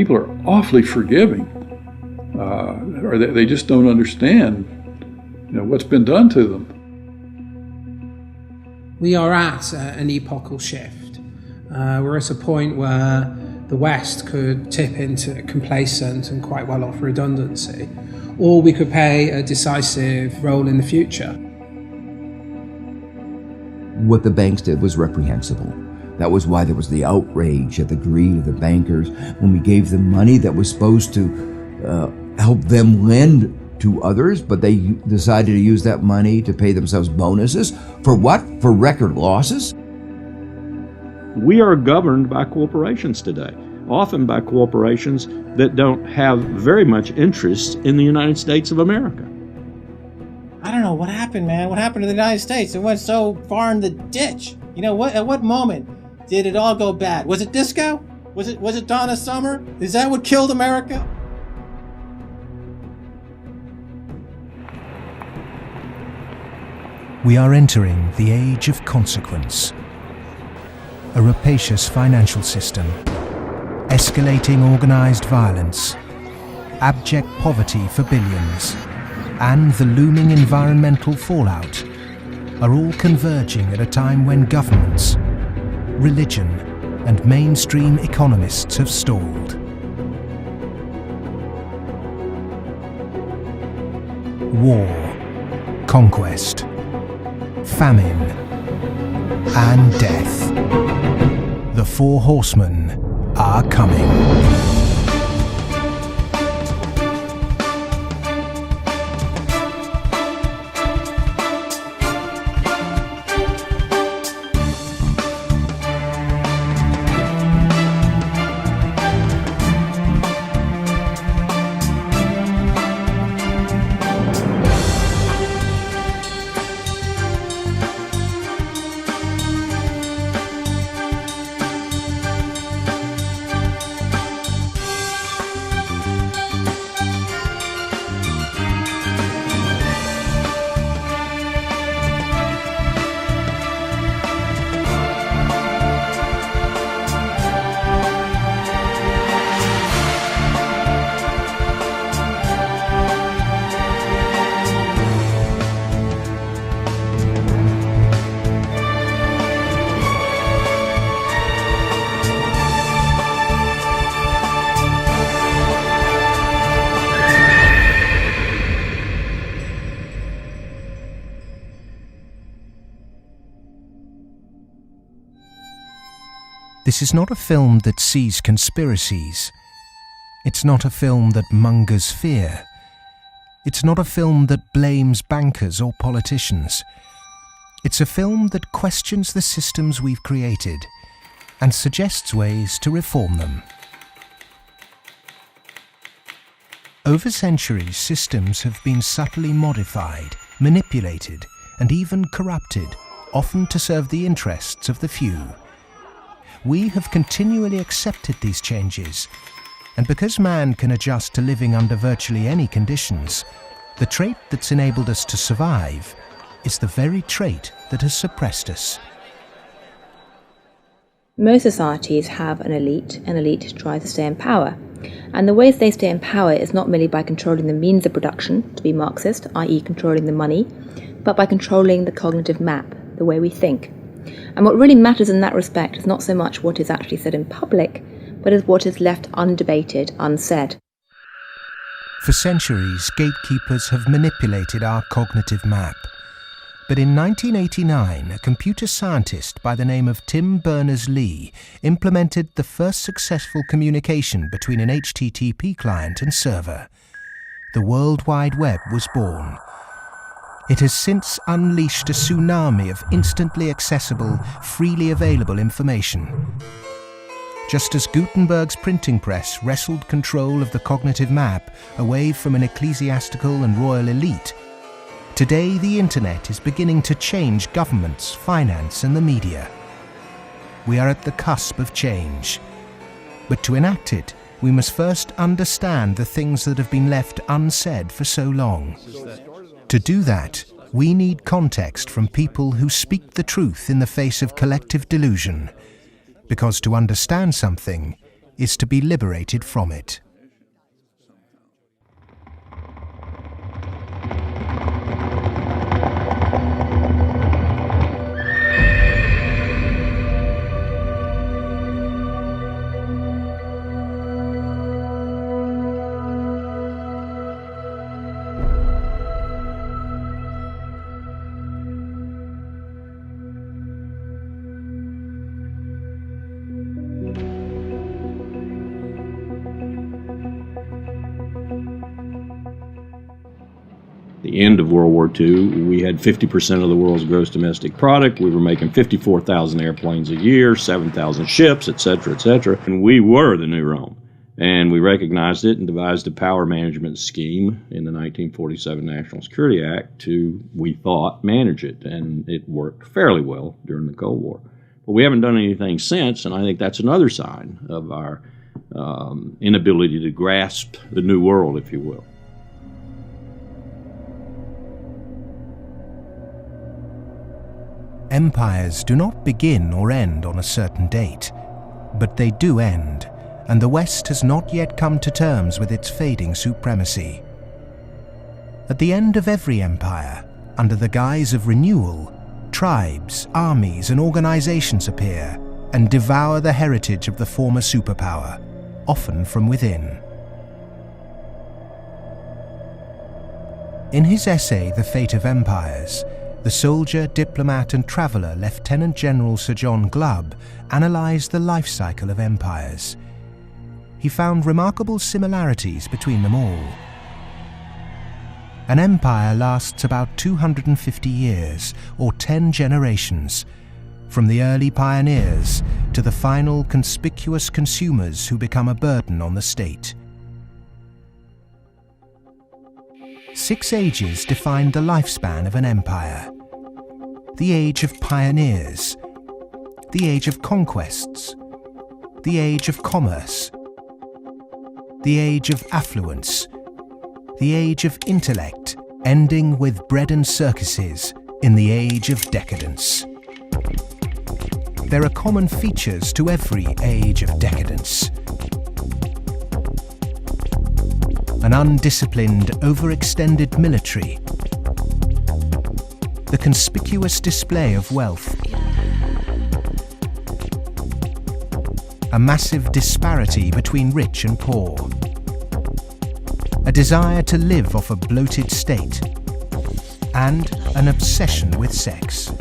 people are awfully forgiving, or they just don't understand, what's been done to them. We are at an epochal shift. We're at a point where the West could tip into complacent and quite well off redundancy, or we could play a decisive role in the future. What the banks did was reprehensible. That was why there was the outrage at the greed of the bankers when we gave them money that was supposed to help them lend to others, but they decided to use that money to pay themselves bonuses. For what? For record losses? We are governed by corporations today, often by corporations that don't have very much interest in the United States of America. I don't know what happened, man. What happened to the United States? It went so far in the ditch. At what moment did it all go bad? Was it disco? Was it Donna Summer? Is that what killed America? We are entering the age of consequence. A rapacious financial system, escalating organized violence, abject poverty for billions, and the looming environmental fallout are all converging at a time when governments, religion, and mainstream economists have stalled. War, conquest, famine, and death. The Four Horsemen are coming. This is not a film that sees conspiracies. It's not a film that mongers fear. It's not a film that blames bankers or politicians. It's a film that questions the systems we've created and suggests ways to reform them. Over centuries, systems have been subtly modified, manipulated, and even corrupted, often to serve the interests of the few. We have continually accepted these changes, and because man can adjust to living under virtually any conditions, the trait that's enabled us to survive is the very trait that has suppressed us. Most societies have an elite tries to stay in power. And the ways they stay in power is not merely by controlling the means of production, to be Marxist, i.e. controlling the money, but by controlling the cognitive map, the way we think. And what really matters in that respect is not so much what is actually said in public, but is what is left undebated, unsaid. For centuries, gatekeepers have manipulated our cognitive map. But in 1989, a computer scientist by the name of Tim Berners-Lee implemented the first successful communication between an HTTP client and server. The World Wide Web was born. It has since unleashed a tsunami of instantly accessible, freely available information. Just as Gutenberg's printing press wrestled control of the cognitive map away from an ecclesiastical and royal elite, today the internet is beginning to change governments, finance, and the media. We are at the cusp of change. But to enact it, we must first understand the things that have been left unsaid for so long. To do that, we need context from people who speak the truth in the face of collective delusion. Because to understand something is to be liberated from it. The end of World War II, we had 50% of the world's gross domestic product. We were making 54,000 airplanes a year, 7,000 ships, et cetera, and we were the new Rome. And we recognized it and devised a power management scheme in the 1947 National Security Act to, we thought, manage it. And it worked fairly well during the Cold War. But we haven't done anything since, and I think that's another sign of our inability to grasp the new world, if you will. Empires do not begin or end on a certain date, but they do end, and the West has not yet come to terms with its fading supremacy. At the end of every empire, under the guise of renewal, tribes, armies, and organizations appear and devour the heritage of the former superpower, often from within. In his essay, The Fate of Empires, the soldier, diplomat, and traveller Lieutenant General Sir John Glubb analysed the life cycle of empires. He found remarkable similarities between them all. An empire lasts about 250 years, or 10 generations, from the early pioneers to the final conspicuous consumers who become a burden on the state. 6 ages defined the lifespan of an empire. The age of pioneers, the age of conquests, the age of commerce, the age of affluence, the age of intellect, ending with bread and circuses in the age of decadence. There are common features to every age of decadence. An undisciplined, overextended military, the conspicuous display of wealth, a massive disparity between rich and poor, a desire to live off a bloated state, and an obsession with sex.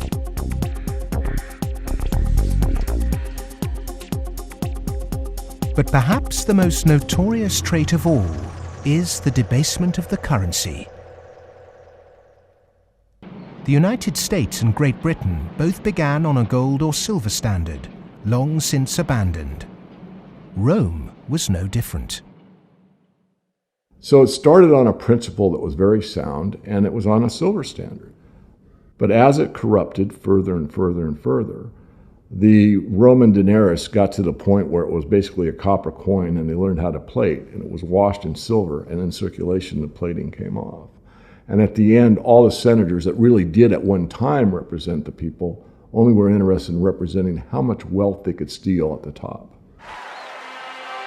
But perhaps the most notorious trait of all is the debasement of the currency. The United States and Great Britain both began on a gold or silver standard, long since abandoned. Rome was no different. So it started on a principle that was very sound, and it was on a silver standard. But as it corrupted further and further and further, the Roman denarius got to the point where it was basically a copper coin, and they learned how to plate, and it was washed in silver, and in circulation the plating came off. And at the end, all the senators that really did at one time represent the people only were interested in representing how much wealth they could steal at the top.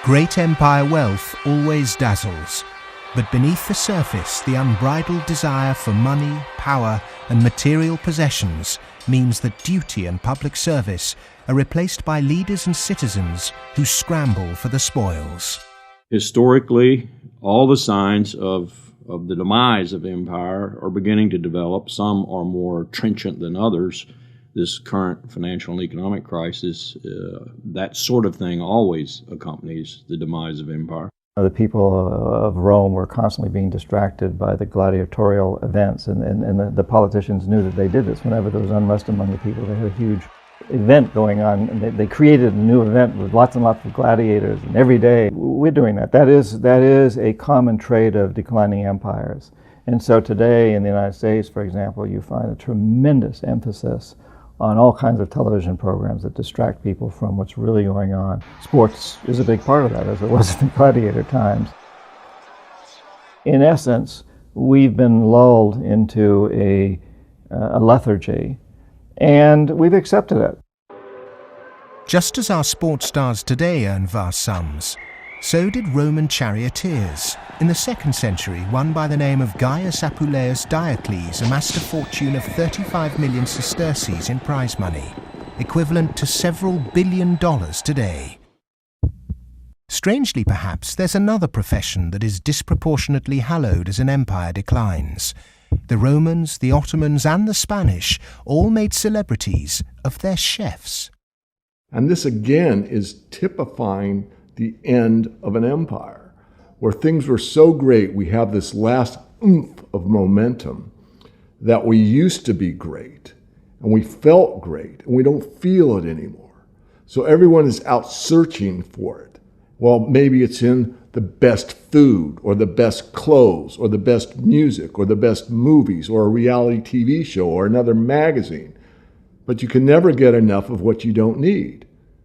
Great empire wealth always dazzles, but beneath the surface, the unbridled desire for money, power, and material possessions means that duty and public service are replaced by leaders and citizens who scramble for the spoils. Historically, all the signs of the demise of empire are beginning to develop. Some are more trenchant than others. This current financial and economic crisis, that sort of thing always accompanies the demise of empire. The people of Rome were constantly being distracted by the gladiatorial events, and the politicians knew that they did this. Whenever there was unrest among the people, they had a huge event going on, and they created a new event with lots and lots of gladiators, and every day we're doing that. That is a common trait of declining empires. And so today in the United States, for example, you find a tremendous emphasis on all kinds of television programs that distract people from what's really going on. Sports is a big part of that, as it was in the gladiator times. In essence, we've been lulled into a lethargy, and we've accepted it. Just as our sports stars today earn vast sums, so did Roman charioteers. In the 2nd century, one by the name of Gaius Apuleius Diocles amassed a fortune of 35 million sesterces in prize money, equivalent to several $1 billion today. Strangely, perhaps, there's another profession that is disproportionately hallowed as an empire declines. The Romans, the Ottomans, and the Spanish all made celebrities of their chefs. And this again is typifying the end of an empire, where things were so great, we have this last oomph of momentum that we used to be great, and we felt great, and we don't feel it anymore. So everyone is out searching for it. Well, maybe it's in the best food, or the best clothes, or the best music, or the best movies, or a reality TV show, or another magazine. But you can never get enough of what you don't need.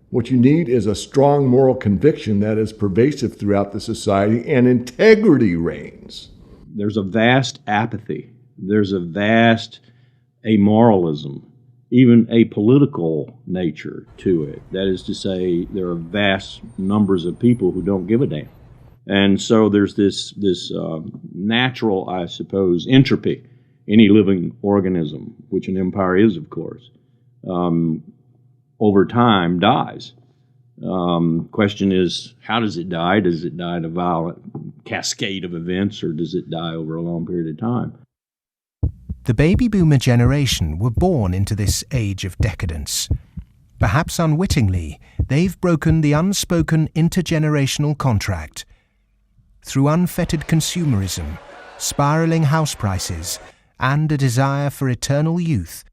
What you need is a strong moral conviction that is pervasive throughout the society, and integrity reigns. There's a vast apathy. There's a vast amoralism, even a political nature to it. That is to say, there are vast numbers of people who don't give a damn. And so there's this natural, I suppose, entropy. Any living organism, which an empire is, of course, over time dies. Question is, how does it die? Does it die in a violent cascade of events, or does it die over a long period of time? The baby boomer generation were born into this age of decadence. Perhaps unwittingly, they've broken the unspoken intergenerational contract. Through unfettered consumerism, spiraling house prices, and a desire for eternal youth,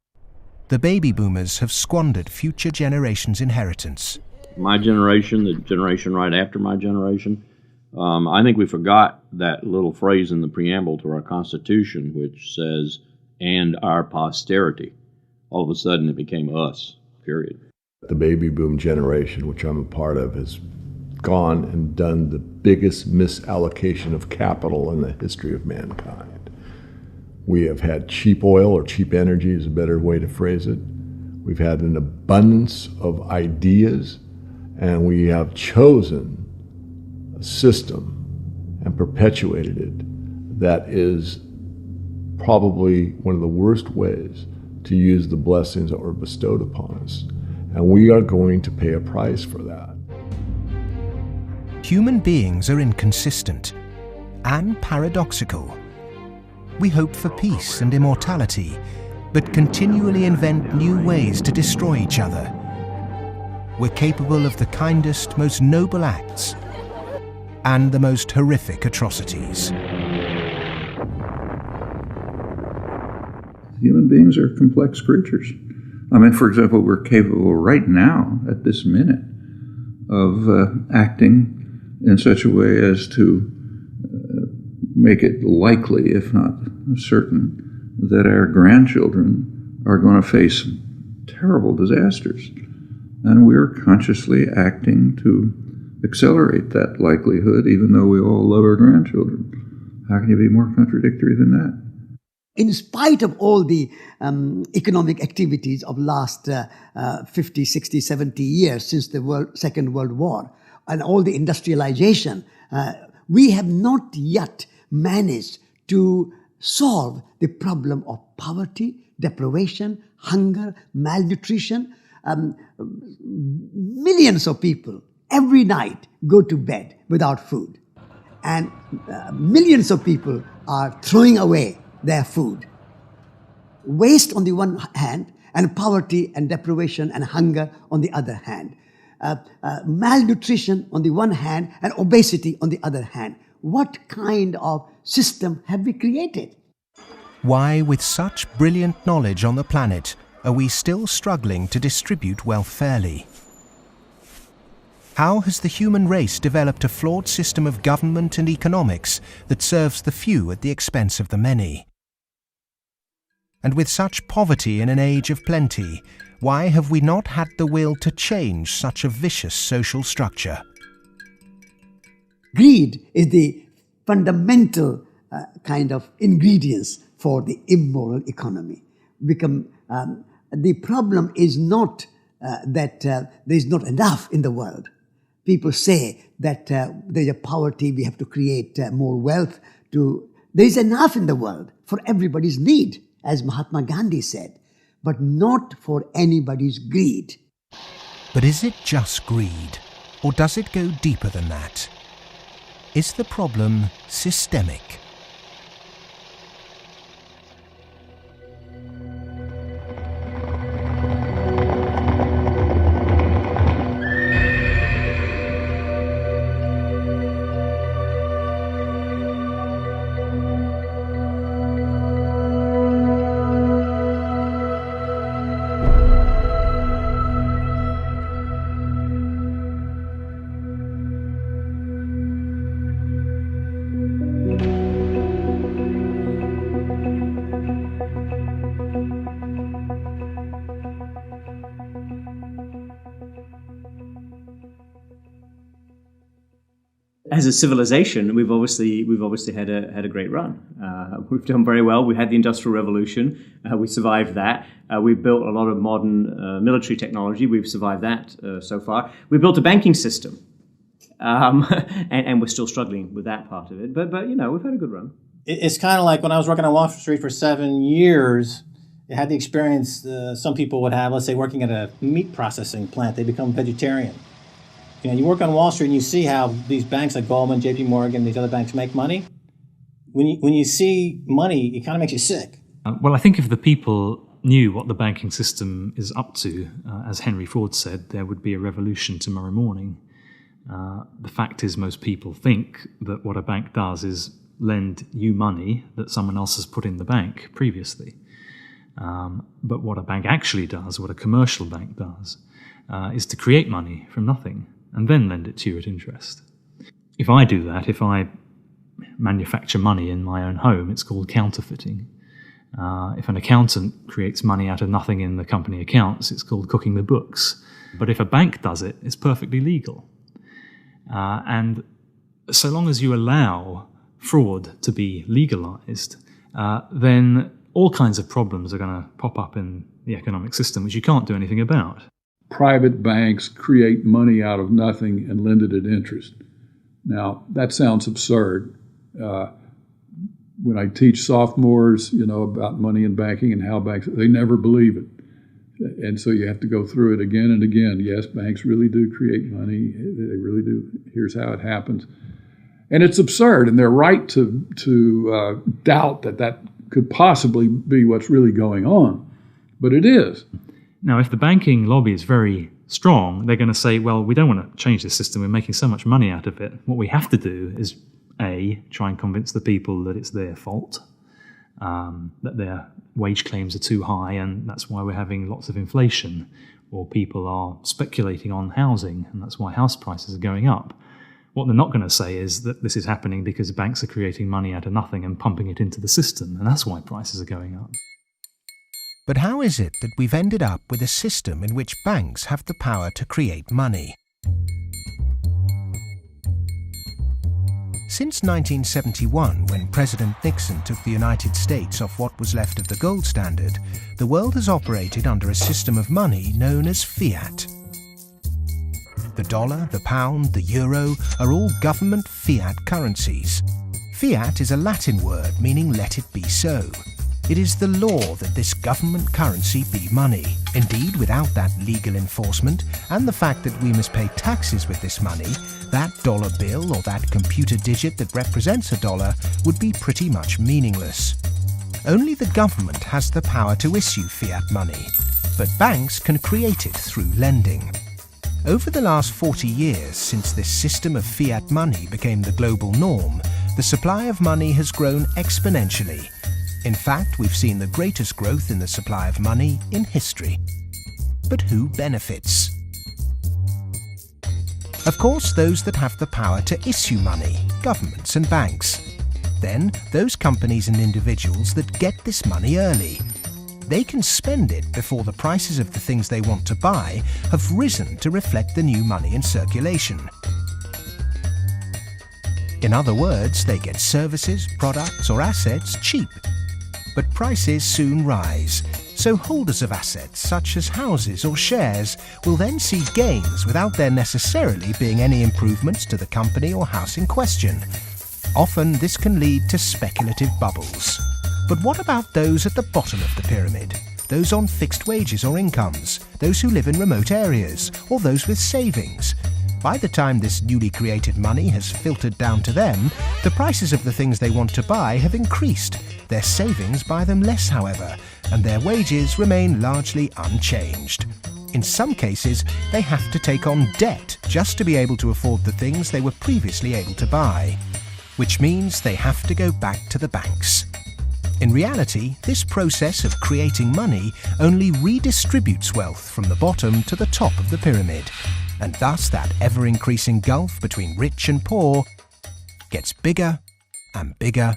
the baby boomers have squandered future generations' inheritance. My generation, the generation right after my generation, I think we forgot that little phrase in the preamble to our Constitution, which says, and our posterity. All of a sudden it became us, period. The baby boom generation, which I'm a part of, has gone and done the biggest misallocation of capital in the history of mankind. We have had cheap oil, or cheap energy is a better way to phrase it. We've had an abundance of ideas, and we have chosen a system and perpetuated it that is probably one of the worst ways to use the blessings that were bestowed upon us. And we are going to pay a price for that. Human beings are inconsistent and paradoxical. We hope for peace and immortality, but continually invent new ways to destroy each other. We're capable of the kindest, most noble acts and the most horrific atrocities. Human beings are complex creatures. I mean, for example, we're capable right now, at this minute, of acting in such a way as to make it likely, if not certain, that our grandchildren are going to face terrible disasters. And we're consciously acting to accelerate that likelihood, even though we all love our grandchildren. How can you be more contradictory than that? In spite of all the economic activities of last 50, 60, 70 years since the Second World War, and all the industrialization, we have not yet managed to solve the problem of poverty, deprivation, hunger, malnutrition. Millions of people every night go to bed without food. And millions of people are throwing away their food. Waste on the one hand, and poverty and deprivation and hunger on the other hand. Malnutrition on the one hand, and obesity on the other hand. What kind of system have we created? Why, with such brilliant knowledge on the planet, are we still struggling to distribute wealth fairly? How has the human race developed a flawed system of government and economics that serves the few at the expense of the many? And with such poverty in an age of plenty, why have we not had the will to change such a vicious social structure? Greed is the fundamental kind of ingredients for the immoral economy. The problem is not that there is not enough in the world. People say that there is a poverty, we have to create more wealth. There is enough in the world for everybody's need, as Mahatma Gandhi said, but not for anybody's greed. But is it just greed, or does it go deeper than that? Is the problem systemic? As a civilization, we've obviously had a great run. We've done very well. We had the Industrial Revolution. We survived that. We've built a lot of modern military technology. We've survived that so far. We built a banking system, and we're still struggling with that part of it. But we've had a good run. It's kind of like when I was working on Wall Street for 7 years. I had the experience some people would have. Let's say working at a meat processing plant, they become vegetarian. You work on Wall Street and you see how these banks like Goldman, J.P.Morgan, these other banks make money. When you see money, it kind of makes you sick. Well, I think if the people knew what the banking system is up to, as Henry Ford said, there would be a revolution tomorrow morning. The fact is most people think that what a bank does is lend you money that someone else has put in the bank previously. But what a bank actually does, what a commercial bank does, is to create money from nothing and then lend it to you at interest. If I do that, if I manufacture money in my own home, it's called counterfeiting. If an accountant creates money out of nothing in the company accounts, it's called cooking the books. But if a bank does it, it's perfectly legal. And so long as you allow fraud to be legalized, then all kinds of problems are going to pop up in the economic system, which you can't do anything about. Private banks create money out of nothing and lend it at interest. Now, that sounds absurd. When I teach sophomores, about money and banking and how banks, they never believe it. And so you have to go through it again and again. Yes, banks really do create money. They really do. Here's how it happens. And it's absurd, and they're right to doubt that could possibly be what's really going on. But it is. Now, if the banking lobby is very strong, they're going to say, well, we don't want to change this system. We're making so much money out of it. What we have to do is, A, try and convince the people that it's their fault, that their wage claims are too high, and that's why we're having lots of inflation, or people are speculating on housing, and that's why house prices are going up. What they're not going to say is that this is happening because banks are creating money out of nothing and pumping it into the system, and that's why prices are going up. But how is it that we've ended up with a system in which banks have the power to create money? Since 1971, when President Nixon took the United States off what was left of the gold standard, the world has operated under a system of money known as fiat. The dollar, the pound, the euro are all government fiat currencies. Fiat is a Latin word meaning let it be so. It is the law that this government currency be money. Indeed, without that legal enforcement and the fact that we must pay taxes with this money, that dollar bill or that computer digit that represents a dollar would be pretty much meaningless. Only the government has the power to issue fiat money, but banks can create it through lending. Over the last 40 years, since this system of fiat money became the global norm, the supply of money has grown exponentially. In fact, we've seen the greatest growth in the supply of money in history. But who benefits? Of course, those that have the power to issue money, governments and banks. Then, those companies and individuals that get this money early. They can spend it before the prices of the things they want to buy have risen to reflect the new money in circulation. In other words, they get services, products or assets cheap. But prices soon rise, So holders of assets such as houses or shares will then see gains without there necessarily being any improvements to the company or house in question. Often this can lead to speculative bubbles. But what about those at the bottom of the pyramid? Those on fixed wages or incomes, those who live in remote areas, or those with savings? By the time this newly created money has filtered down to them, the prices of the things they want to buy have increased. Their savings buy them less, however, and their wages remain largely unchanged. In some cases, they have to take on debt just to be able to afford the things they were previously able to buy, which means they have to go back to the banks. In reality, this process of creating money only redistributes wealth from the bottom to the top of the pyramid, and thus that ever-increasing gulf between rich and poor gets bigger and bigger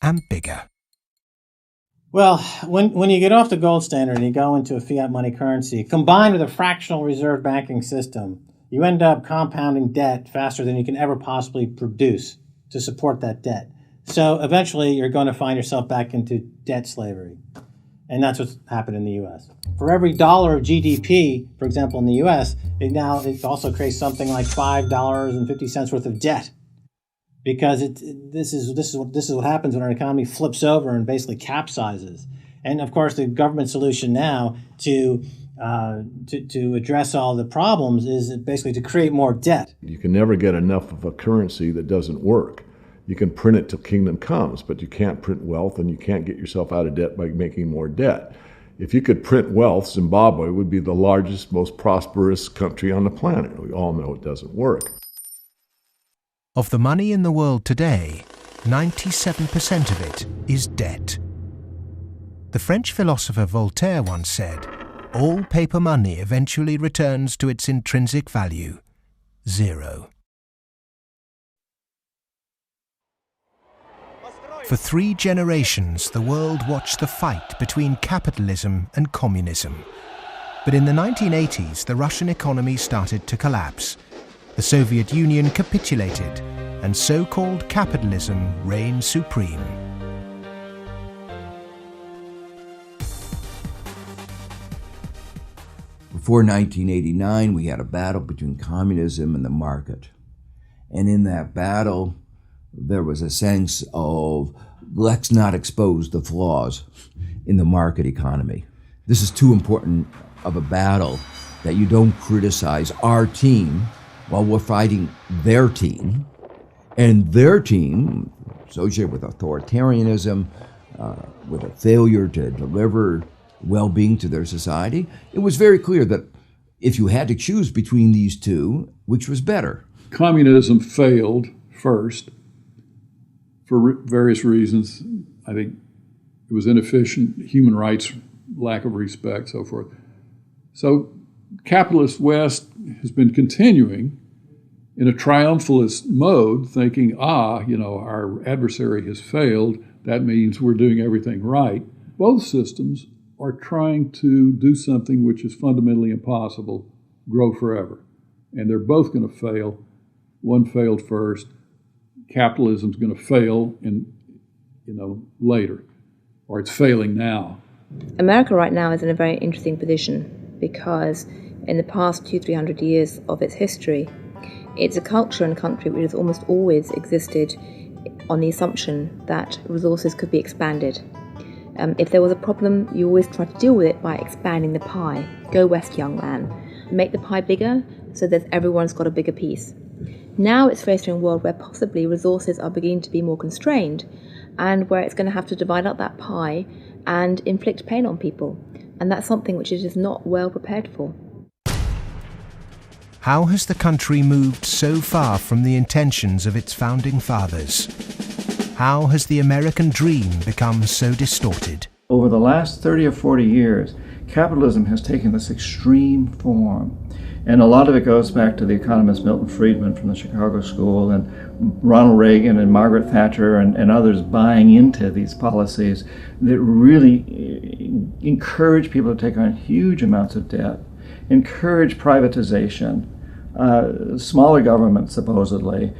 and bigger. Well, when you get off the gold standard and you go into a fiat money currency, combined with a fractional reserve banking system, you end up compounding debt faster than you can ever possibly produce to support that debt. So eventually you're going to find yourself back into debt slavery. And that's what's happened in the U.S. For every dollar of GDP, for example, in the U.S., it also creates something like $5.50 worth of debt. Because this is what happens when our economy flips over and basically capsizes. And of course, the government solution now to address all the problems is basically to create more debt. You can never get enough of a currency that doesn't work. You can print it till kingdom comes, but you can't print wealth, and you can't get yourself out of debt by making more debt. If you could print wealth, Zimbabwe would be the largest, most prosperous country on the planet. We all know it doesn't work. Of the money in the world today, 97% of it is debt. The French philosopher Voltaire once said, "All paper money eventually returns to its intrinsic value, zero." For 3 generations, the world watched the fight between capitalism and communism. But in the 1980s, the Russian economy started to collapse. The Soviet Union capitulated, and so-called capitalism reigned supreme. Before 1989, we had a battle between communism and the market. And in that battle, there was a sense of, let's not expose the flaws in the market economy. This is too important of a battle that you don't criticize our team while we're fighting their team. And their team, associated with authoritarianism, with a failure to deliver well-being to their society, it was very clear that if you had to choose between these two, which was better? Communism failed first for various reasons. I think it was inefficient, human rights, lack of respect, so forth. So capitalist West has been continuing in a triumphalist mode, thinking, our adversary has failed. That means we're doing everything right. Both systems are trying to do something which is fundamentally impossible, grow forever. And they're both going to fail. One failed first. Capitalism's going to fail later, or it's failing now. America right now is in a very interesting position because in the past 200-300 years of its history, it's a culture and country which has almost always existed on the assumption that resources could be expanded. If there was a problem, you always try to deal with it by expanding the pie. Go west, young man. Make the pie bigger so that everyone's got a bigger piece. Now it's faced in a world where possibly resources are beginning to be more constrained and where it's going to have to divide up that pie and inflict pain on people. And that's something which it is not well prepared for. How has the country moved so far from the intentions of its founding fathers? How has the American dream become so distorted? Over the last 30 or 40 years, capitalism has taken this extreme form. And a lot of it goes back to the economist Milton Friedman from the Chicago School and Ronald Reagan and Margaret Thatcher and others buying into these policies that really encourage people to take on huge amounts of debt, encourage privatization, smaller government supposedly,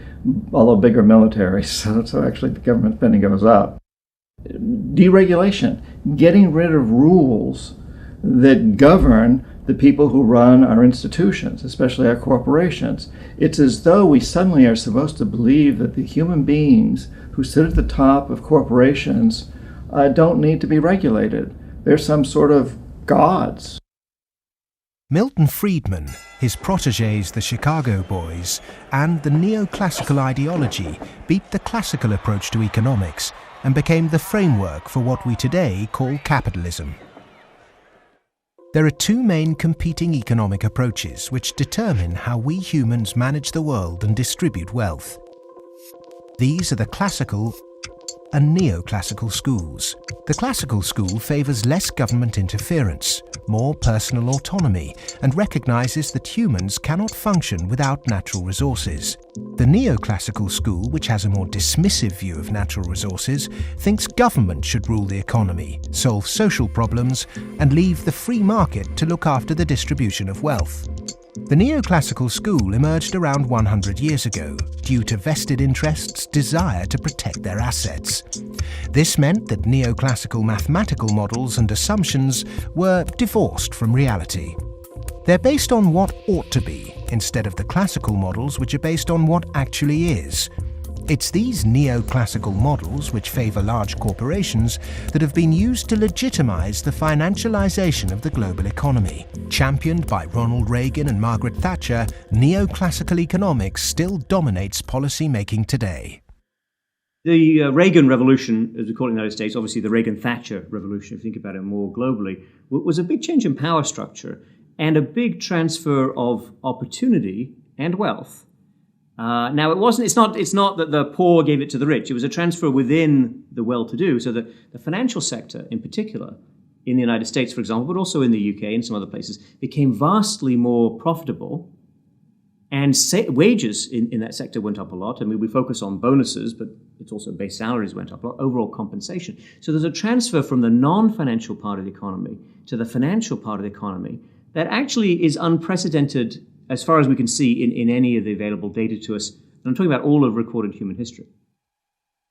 although bigger military, so actually the government spending goes up. Deregulation, getting rid of rules that govern the people who run our institutions, especially our corporations. It's as though we suddenly are supposed to believe that the human beings who sit at the top of corporations don't need to be regulated. They're some sort of gods. Milton Friedman, his protégés the Chicago Boys, and the neoclassical ideology beat the classical approach to economics and became the framework for what we today call capitalism. There are two main competing economic approaches which determine how we humans manage the world and distribute wealth. These are the classical and neoclassical schools. The classical school favours less government interference, more personal autonomy, and recognises that humans cannot function without natural resources. The neoclassical school, which has a more dismissive view of natural resources, thinks government should rule the economy, solve social problems, and leave the free market to look after the distribution of wealth. The neoclassical school emerged around 100 years ago due to vested interests' desire to protect their assets. This meant that neoclassical mathematical models and assumptions were divorced from reality. They're based on what ought to be, instead of the classical models which are based on what actually is. It's these neoclassical models, which favour large corporations, that have been used to legitimise the financialisation of the global economy. Championed by Ronald Reagan and Margaret Thatcher, neoclassical economics still dominates policy making today. The Reagan Revolution, as we call it in the United States, obviously the Reagan-Thatcher Revolution, if you think about it more globally, was a big change in power structure and a big transfer of opportunity and wealth. Now, it's not that the poor gave it to the rich. It was a transfer within the well-to-do. So the financial sector, in particular, in the United States, for example, but also in the UK and some other places, became vastly more profitable. And wages in that sector went up a lot. I mean, we focus on bonuses, but it's also base salaries went up a lot, overall compensation. So there's a transfer from the non-financial part of the economy to the financial part of the economy that actually is unprecedented as far as we can see in any of the available data to us. And I'm talking about all of recorded human history.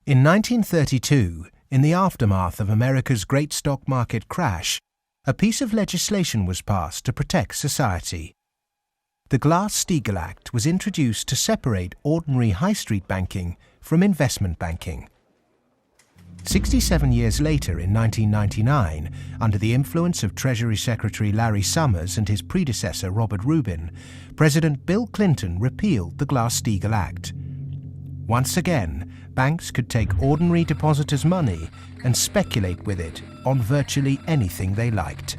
In 1932, in the aftermath of America's great stock market crash, a piece of legislation was passed to protect society. The Glass-Steagall Act was introduced to separate ordinary high street banking from investment banking. 67 years later, in 1999, under the influence of Treasury Secretary Larry Summers and his predecessor Robert Rubin, President Bill Clinton repealed the Glass-Steagall Act. Once again, banks could take ordinary depositors' money and speculate with it on virtually anything they liked.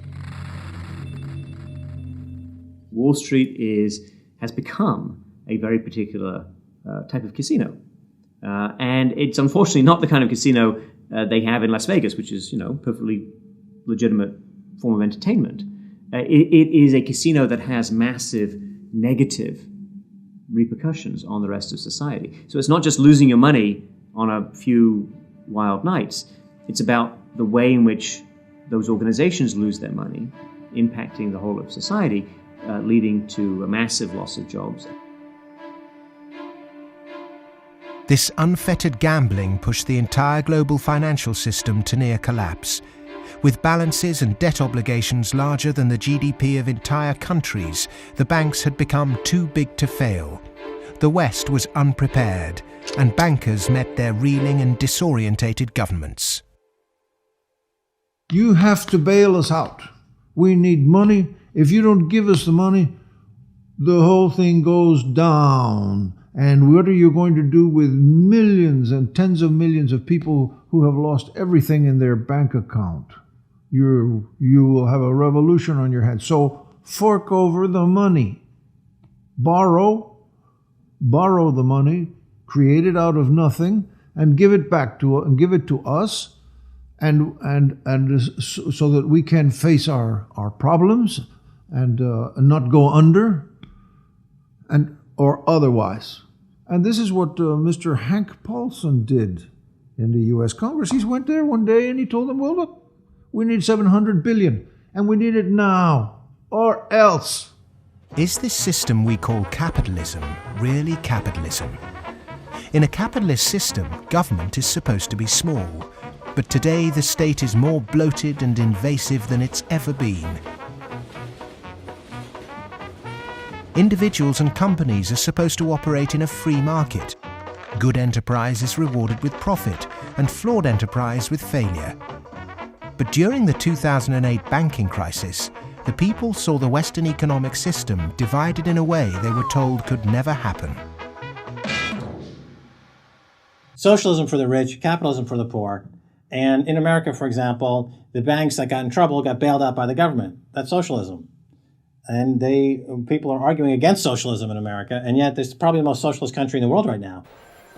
Wall Street has become a very particular type of casino. And it's unfortunately not the kind of casino they have in Las Vegas, which is, perfectly legitimate form of entertainment. It is a casino that has massive negative repercussions on the rest of society. So it's not just losing your money on a few wild nights. It's about the way in which those organizations lose their money, impacting the whole of society, leading to a massive loss of jobs. This unfettered gambling pushed the entire global financial system to near collapse. With balances and debt obligations larger than the GDP of entire countries, the banks had become too big to fail. The West was unprepared, and bankers met their reeling and disorientated governments. You have to bail us out. We need money. If you don't give us the money, the whole thing goes down. And what are you going to do with millions and tens of millions of people who have lost everything in their bank account? You will have a revolution on your hands. So fork over the money. Borrow the money, create it out of nothing, and give it back to us, and so that we can face our problems and not go under, or otherwise. And this is what Mr. Hank Paulson did in the U.S. Congress. He went there one day and he told them, well, look, we need $700 billion, and we need it now, or else. Is this system we call capitalism really capitalism? In a capitalist system, government is supposed to be small. But today the state is more bloated and invasive than it's ever been. Individuals and companies are supposed to operate in a free market. Good enterprise is rewarded with profit, and flawed enterprise with failure. But during the 2008 banking crisis, the people saw the Western economic system divided in a way they were told could never happen. Socialism for the rich, capitalism for the poor. And in America, for example, the banks that got in trouble got bailed out by the government. That's socialism. And people are arguing against socialism in America, and yet it's probably the most socialist country in the world right now.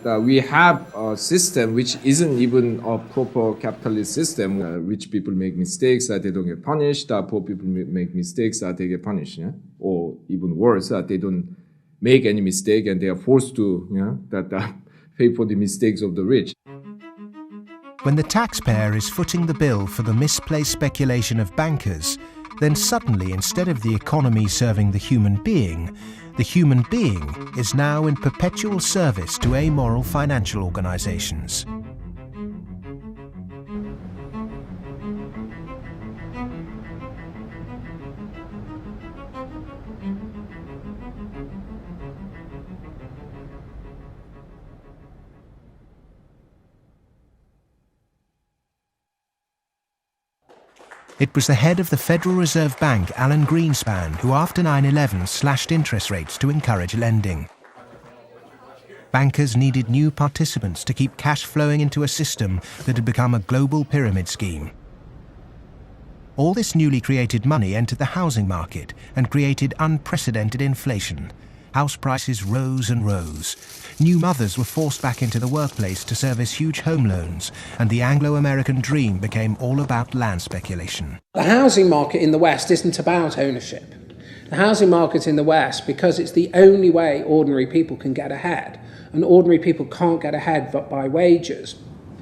We have a system which isn't even a proper capitalist system. Rich people make mistakes that they don't get punished. Poor people make mistakes that they get punished. Yeah? Or even worse, that they don't make any mistake and they are forced to pay for the mistakes of the rich. When the taxpayer is footing the bill for the misplaced speculation of bankers, then suddenly, instead of the economy serving the human being is now in perpetual service to amoral financial organizations. It was the head of the Federal Reserve Bank, Alan Greenspan, who after 9/11 slashed interest rates to encourage lending. Bankers needed new participants to keep cash flowing into a system that had become a global pyramid scheme. All this newly created money entered the housing market and created unprecedented inflation. House prices rose and rose. New mothers were forced back into the workplace to service huge home loans, and the Anglo-American dream became all about land speculation. The housing market in the West isn't about ownership. The housing market in the West, because it's the only way ordinary people can get ahead, and ordinary people can't get ahead but by wages.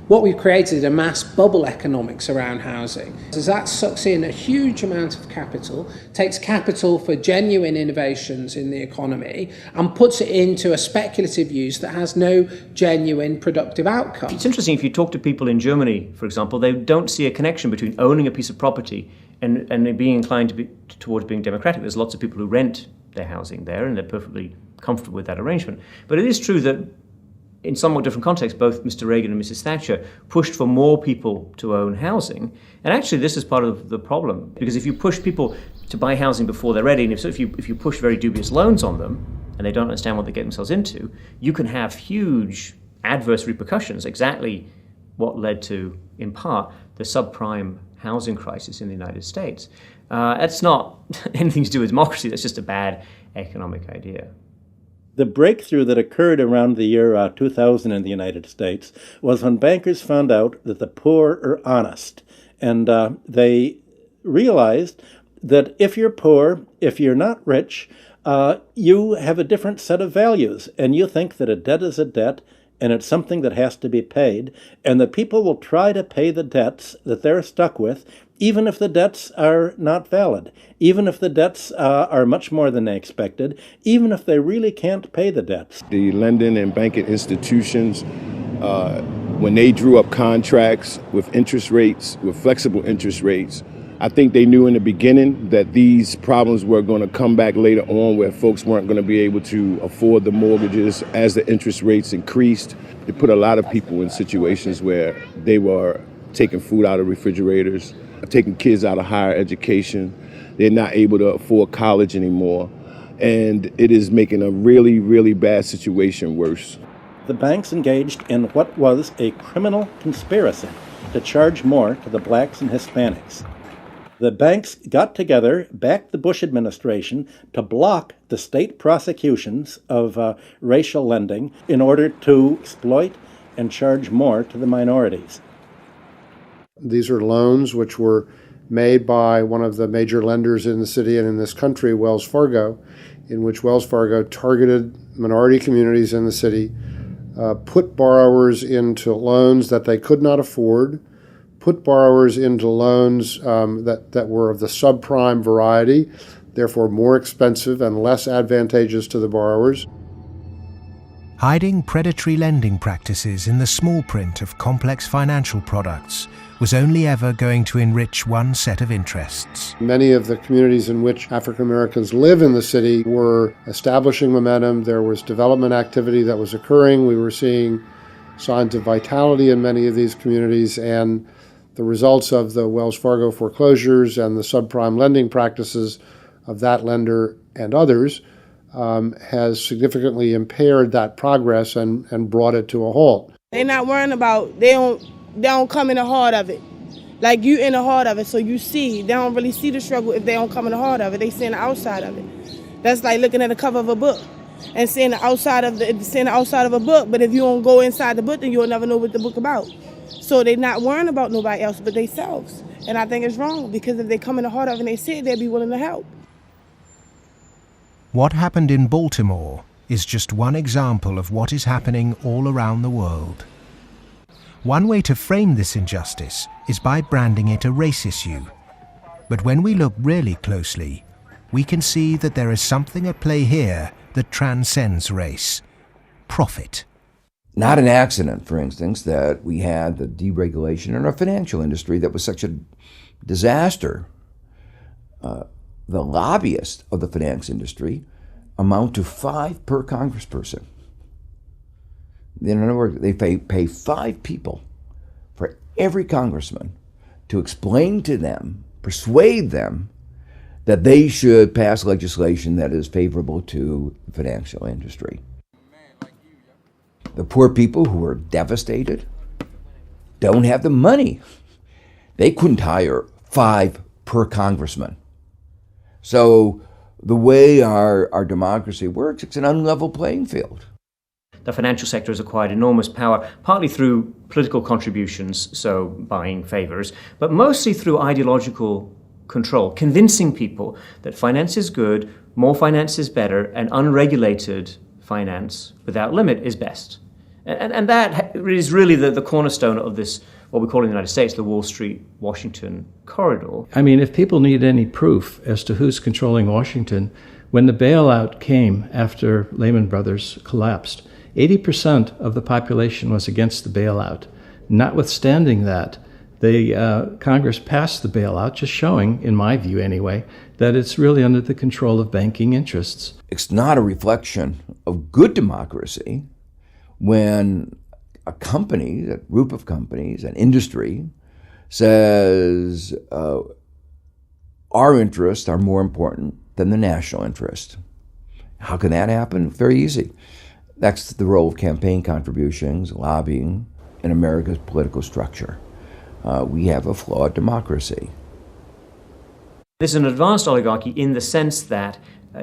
What we've created is a mass bubble economics around housing. As that sucks in a huge amount of capital, takes capital for genuine innovations in the economy, and puts it into a speculative use that has no genuine productive outcome. It's interesting, if you talk to people in Germany, for example, they don't see a connection between owning a piece of property and being inclined towards being democratic. There's lots of people who rent their housing there, and they're perfectly comfortable with that arrangement. But it is true that in somewhat different contexts, both Mr. Reagan and Mrs. Thatcher pushed for more people to own housing. And actually, this is part of the problem, because if you push people to buy housing before they're ready, and if you push very dubious loans on them, and they don't understand what they get themselves into, you can have huge adverse repercussions, exactly what led to, in part, the subprime housing crisis in the United States. That's not anything to do with democracy, that's just a bad economic idea. The breakthrough that occurred around the year 2000 in the United States was when bankers found out that the poor are honest. And they realized that if you're poor, if you're not rich, you have a different set of values. And you think that a debt is a debt, and it's something that has to be paid. And that people will try to pay the debts that they're stuck with, even if the debts are not valid, even if the debts are much more than they expected, even if they really can't pay the debts. The lending and banking institutions, when they drew up contracts with interest rates, with flexible interest rates, I think they knew in the beginning that these problems were going to come back later on, where folks weren't going to be able to afford the mortgages as the interest rates increased. It put a lot of people in situations where they were taking food out of refrigerators, taking kids out of higher education. They're not able to afford college anymore. And it is making a really, really bad situation worse. The banks engaged in what was a criminal conspiracy to charge more to the blacks and Hispanics. The banks got together, backed the Bush administration to block the state prosecutions of racial lending in order to exploit and charge more to the minorities. These are loans which were made by one of the major lenders in the city and in this country, Wells Fargo, in which Wells Fargo targeted minority communities in the city, put borrowers into loans that they could not afford, put borrowers into loans that were of the subprime variety, therefore more expensive and less advantageous to the borrowers. Hiding predatory lending practices in the small print of complex financial products was only ever going to enrich one set of interests. Many of the communities in which African Americans live in the city were establishing momentum. There was development activity that was occurring. We were seeing signs of vitality in many of these communities, and the results of the Wells Fargo foreclosures and the subprime lending practices of that lender and others has significantly impaired that progress and brought it to a halt. They're not worrying about, they don't come in the heart of it. Like, you in the heart of it, so you see. They don't really see the struggle if they don't come in the heart of it. They see the outside of it. That's like looking at the cover of a book and seeing the outside of a book, but if you don't go inside the book, then you'll never know what the book about. So they're not worrying about nobody else but themselves. And I think it's wrong, because if they come in the heart of it and they see it, they'll be willing to help. What happened in Baltimore is just one example of what is happening all around the world. One way to frame this injustice is by branding it a race issue. But when we look really closely, we can see that there is something at play here that transcends race: profit. Not an accident, for instance, that we had the deregulation in our financial industry that was such a disaster. The lobbyists of the finance industry amount to 5 per congressperson. In other words, they pay 5 people for every congressman to explain to them, persuade them, that they should pass legislation that is favorable to the financial industry. The poor people who are devastated don't have the money. They couldn't hire 5 per congressman. So the way our democracy works, it's an unlevel playing field. The financial sector has acquired enormous power, partly through political contributions, so buying favors, but mostly through ideological control, convincing people that finance is good, more finance is better, and unregulated finance without limit is best. And that is really the cornerstone of this, what we call in the United States, the Wall Street-Washington corridor. I mean, if people need any proof as to who's controlling Washington, when the bailout came after Lehman Brothers collapsed, 80% of the population was against the bailout. Notwithstanding that, Congress passed the bailout, just showing, in my view anyway, that it's really under the control of banking interests. It's not a reflection of good democracy when a company, a group of companies, an industry, says our interests are more important than the national interest. How can that happen? Very easy. That's the role of campaign contributions, lobbying, in America's political structure. We have a flawed democracy. This is an advanced oligarchy in the sense that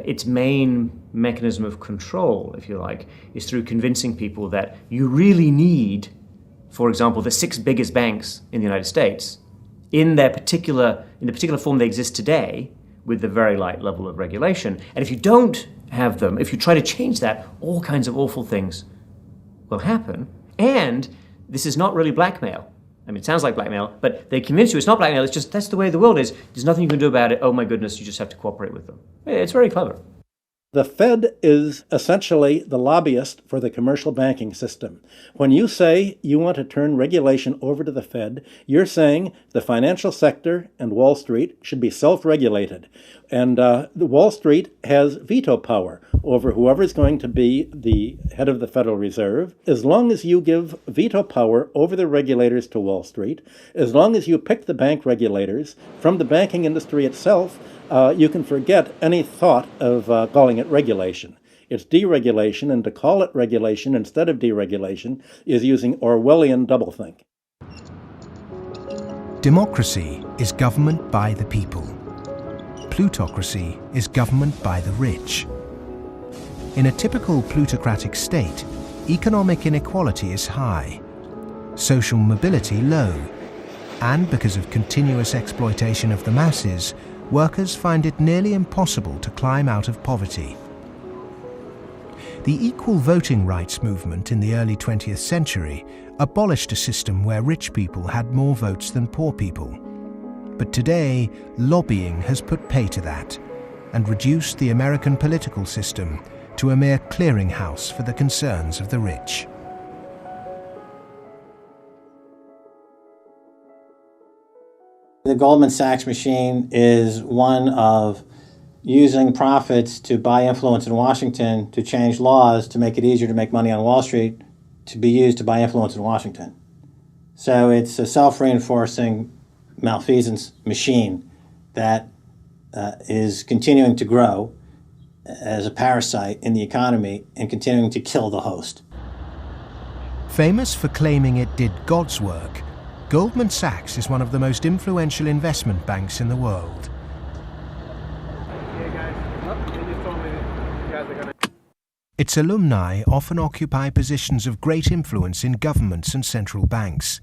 its main mechanism of control, if you like, is through convincing people that you really need, for example, the 6 biggest banks in the United States in the particular form they exist today, with the very light level of regulation. And if you don't have them, if you try to change that, all kinds of awful things will happen. And this is not really blackmail. I mean, it sounds like blackmail, but they convince you it's not blackmail, it's just that's the way the world is. There's nothing you can do about it. Oh my goodness, you just have to cooperate with them. It's very clever. The Fed is essentially the lobbyist for the commercial banking system. When you say you want to turn regulation over to the Fed, you're saying the financial sector and Wall Street should be self-regulated. And the Wall Street has veto power over whoever is going to be the head of the Federal Reserve. As long as you give veto power over the regulators to Wall Street, as long as you pick the bank regulators from the banking industry itself, you can forget any thought of calling it regulation. It's deregulation, and to call it regulation instead of deregulation is using Orwellian doublethink. Democracy is government by the people. Plutocracy is government by the rich. In a typical plutocratic state, economic inequality is high, social mobility low, and because of continuous exploitation of the masses, workers find it nearly impossible to climb out of poverty. The equal voting rights movement in the early 20th century abolished a system where rich people had more votes than poor people. But today, lobbying has put pay to that and reduced the American political system to a mere clearinghouse for the concerns of the rich. The Goldman Sachs machine is one of using profits to buy influence in Washington, to change laws, to make it easier to make money on Wall Street, to be used to buy influence in Washington. So it's a self-reinforcing malfeasance machine that is continuing to grow as a parasite in the economy and continuing to kill the host. Famous for claiming it did God's work, Goldman Sachs is one of the most influential investment banks in the world. Its alumni often occupy positions of great influence in governments and central banks.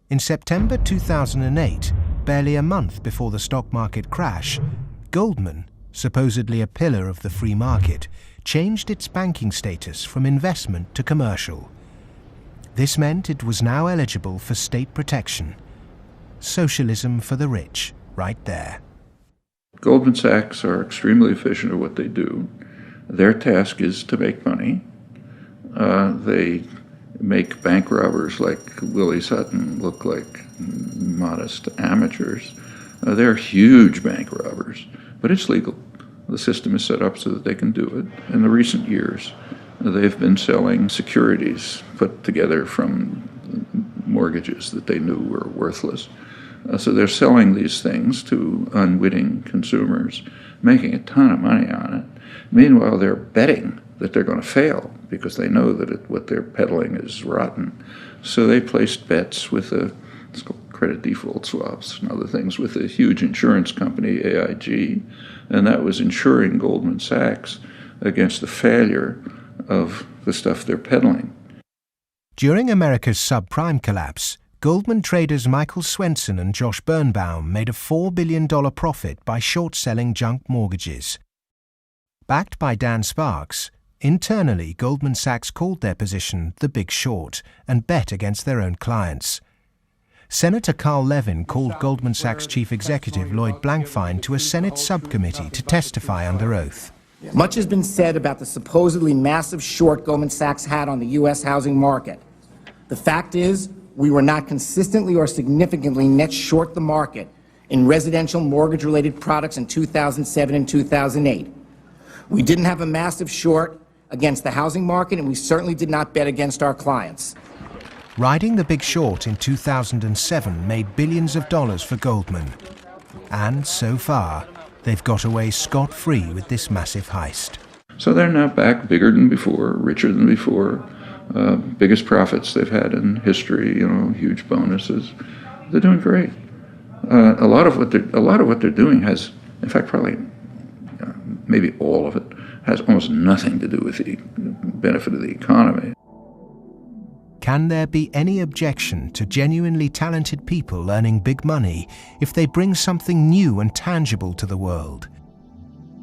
In September 2008, barely a month before the stock market crash, Goldman, supposedly a pillar of the free market, changed its banking status from investment to commercial. This meant it was now eligible for state protection. Socialism for the rich, right there. Goldman Sachs are extremely efficient at what they do. Their task is to make money. They make bank robbers like Willie Sutton look like modest amateurs. They're huge bank robbers, but it's legal. The system is set up so that they can do it. In the recent years, they've been selling securities put together from mortgages that they knew were worthless. So they're selling these things to unwitting consumers, making a ton of money on it. Meanwhile, they're betting that they're going to fail because they know that what they're peddling is rotten. So they placed bets with it's called credit default swaps and other things with a huge insurance company, AIG, and that was insuring Goldman Sachs against the failure of the stuff they're peddling. During America's subprime collapse, Goldman traders Michael Swenson and Josh Birnbaum made a $4 billion profit by short-selling junk mortgages. Backed by Dan Sparks, internally Goldman Sachs called their position the Big Short and bet against their own clients. Senator Carl Levin called Goldman Sachs chief executive Lloyd Blankfein to a Senate subcommittee to testify under oath. Much has been said about the supposedly massive short Goldman Sachs had on the U.S. housing market. The fact is, we were not consistently or significantly net short the market in residential mortgage-related products in 2007 and 2008. We didn't have a massive short against the housing market, and we certainly did not bet against our clients. Riding the Big Short in 2007 made billions of dollars for Goldman. And so far, they've got away scot-free with this massive heist. So they're now back bigger than before, richer than before, biggest profits they've had in history, huge bonuses. They're doing great. A lot of what they're doing has, in fact, probably maybe all of it, has almost nothing to do with the benefit of the economy. Can there be any objection to genuinely talented people earning big money if they bring something new and tangible to the world?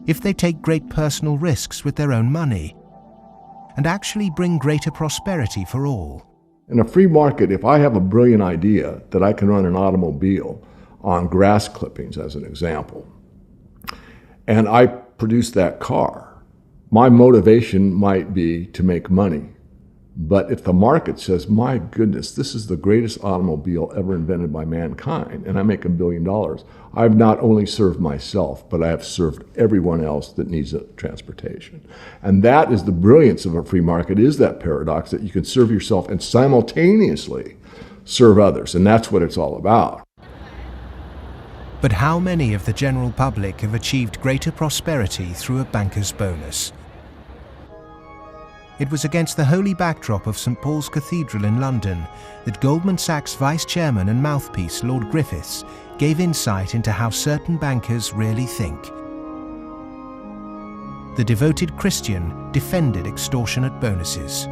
If they take great personal risks with their own money and actually bring greater prosperity for all? In a free market, if I have a brilliant idea that I can run an automobile on grass clippings, as an example, and I produce that car, my motivation might be to make money. But if the market says, my goodness, this is the greatest automobile ever invented by mankind, and I make $1 billion, I've not only served myself, but I have served everyone else that needs transportation. And that is the brilliance of a free market, is that paradox that you can serve yourself and simultaneously serve others. And that's what it's all about. But how many of the general public have achieved greater prosperity through a banker's bonus? It was against the holy backdrop of St. Paul's Cathedral in London that Goldman Sachs vice chairman and mouthpiece Lord Griffiths gave insight into how certain bankers really think. The devoted Christian defended extortionate bonuses.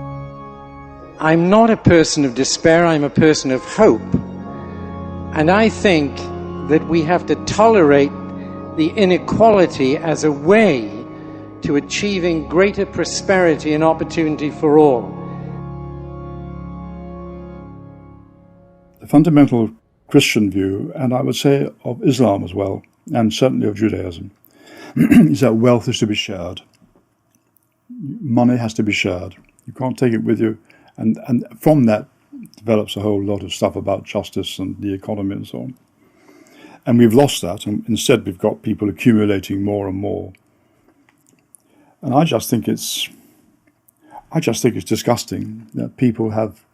I'm not a person of despair, I'm a person of hope. And I think that we have to tolerate the inequality as a way to achieving greater prosperity and opportunity for all. The fundamental Christian view, and I would say of Islam as well, and certainly of Judaism, is that wealth is to be shared. money has to be shared. You can't take it with you. And from that develops a whole lot of stuff about justice and the economy and so on. And we've lost that, and instead we've got people accumulating more and more. And I just think it's disgusting that people have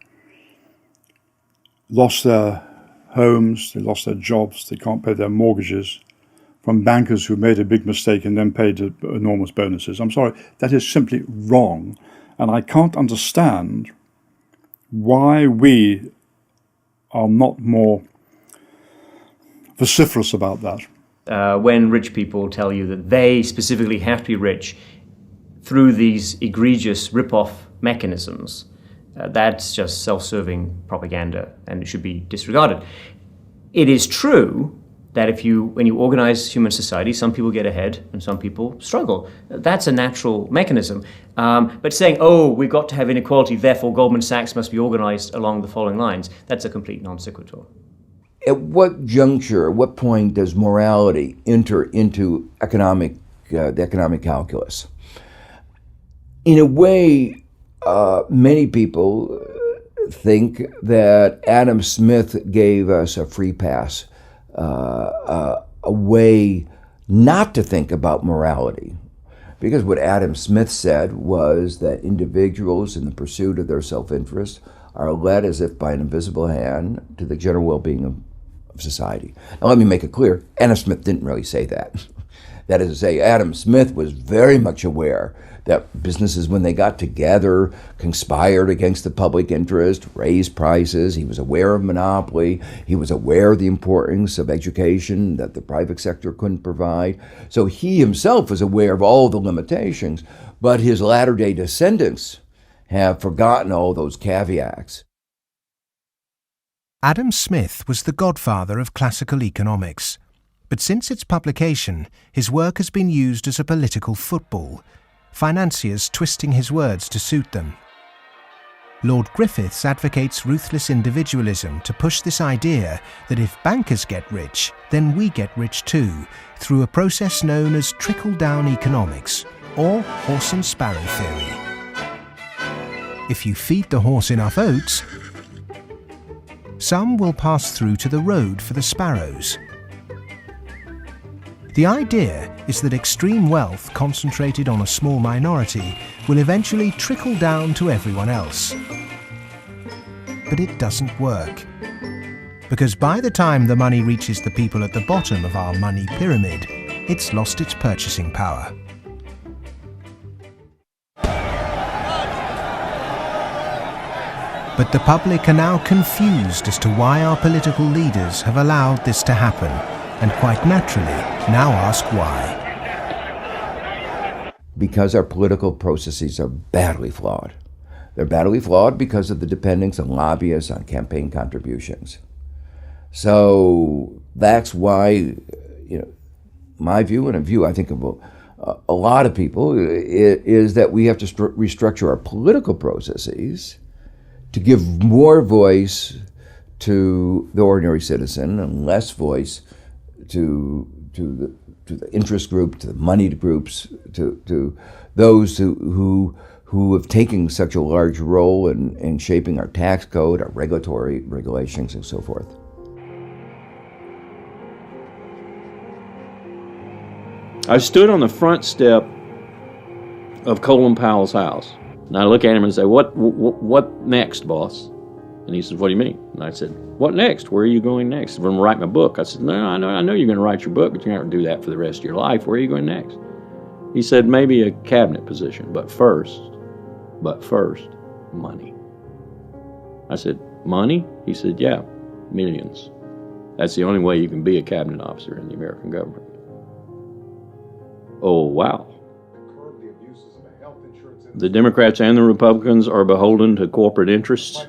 lost their homes, they lost their jobs, they can't pay their mortgages from bankers who made a big mistake and then paid enormous bonuses. I'm sorry, that is simply wrong. And I can't understand why we are not more vociferous about that. When rich people tell you that they specifically have to be rich through these egregious rip-off mechanisms, that's just self-serving propaganda, and it should be disregarded. It is true that when you organize human society, some people get ahead and some people struggle. That's a natural mechanism. But saying, we've got to have inequality, therefore Goldman Sachs must be organized along the following lines, that's a complete non sequitur. At what juncture, at what point does morality enter into the economic calculus? In a way, many people think that Adam Smith gave us a free pass, a way not to think about morality. Because what Adam Smith said was that individuals in the pursuit of their self-interest are led as if by an invisible hand to the general well-being of society. Now let me make it clear, Adam Smith didn't really say that. That is to say, Adam Smith was very much aware that businesses, when they got together, conspired against the public interest, raised prices. He was aware of monopoly. He was aware of the importance of education that the private sector couldn't provide. So he himself was aware of all the limitations, but his latter-day descendants have forgotten all those caveats. Adam Smith was the godfather of classical economics, but since its publication, his work has been used as a political football, financiers twisting his words to suit them. Lord Griffiths advocates ruthless individualism to push this idea that if bankers get rich, then we get rich too, through a process known as trickle-down economics, or horse and sparrow theory. If you feed the horse enough oats, some will pass through to the road for the sparrows. The idea is that extreme wealth concentrated on a small minority will eventually trickle down to everyone else. But it doesn't work. Because by the time the money reaches the people at the bottom of our money pyramid, it's lost its purchasing power. But the public are now confused as to why our political leaders have allowed this to happen, and quite naturally now ask why. Because our political processes are badly flawed. They're badly flawed because of the dependence on lobbyists, on campaign contributions. So that's why, my view, and a view I think of a lot of people, is that we have to restructure our political processes to give more voice to the ordinary citizen and less voice to the interest group, to the moneyed groups, to those who have taken such a large role in shaping our tax code, our regulatory regulations, and so forth. I stood on the front step of Colin Powell's house, and I look at him and say, what next, boss? And he said, what do you mean? And I said, what next? Where are you going next? I'm going to write my book. I said, no, I know you're going to write your book, but you're not going to do that for the rest of your life. Where are you going next? He said, maybe a cabinet position, but first, money. I said, money? He said, yeah, millions. That's the only way you can be a cabinet officer in the American government. Oh, wow. The Democrats and the Republicans are beholden to corporate interests.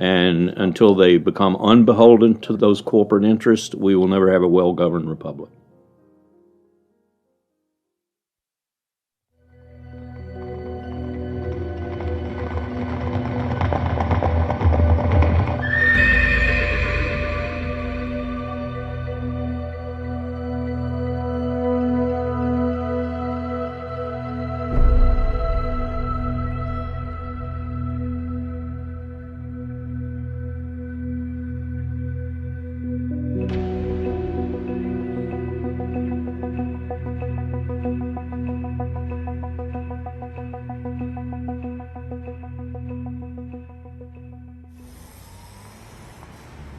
And until they become unbeholden to those corporate interests, we will never have a well-governed republic.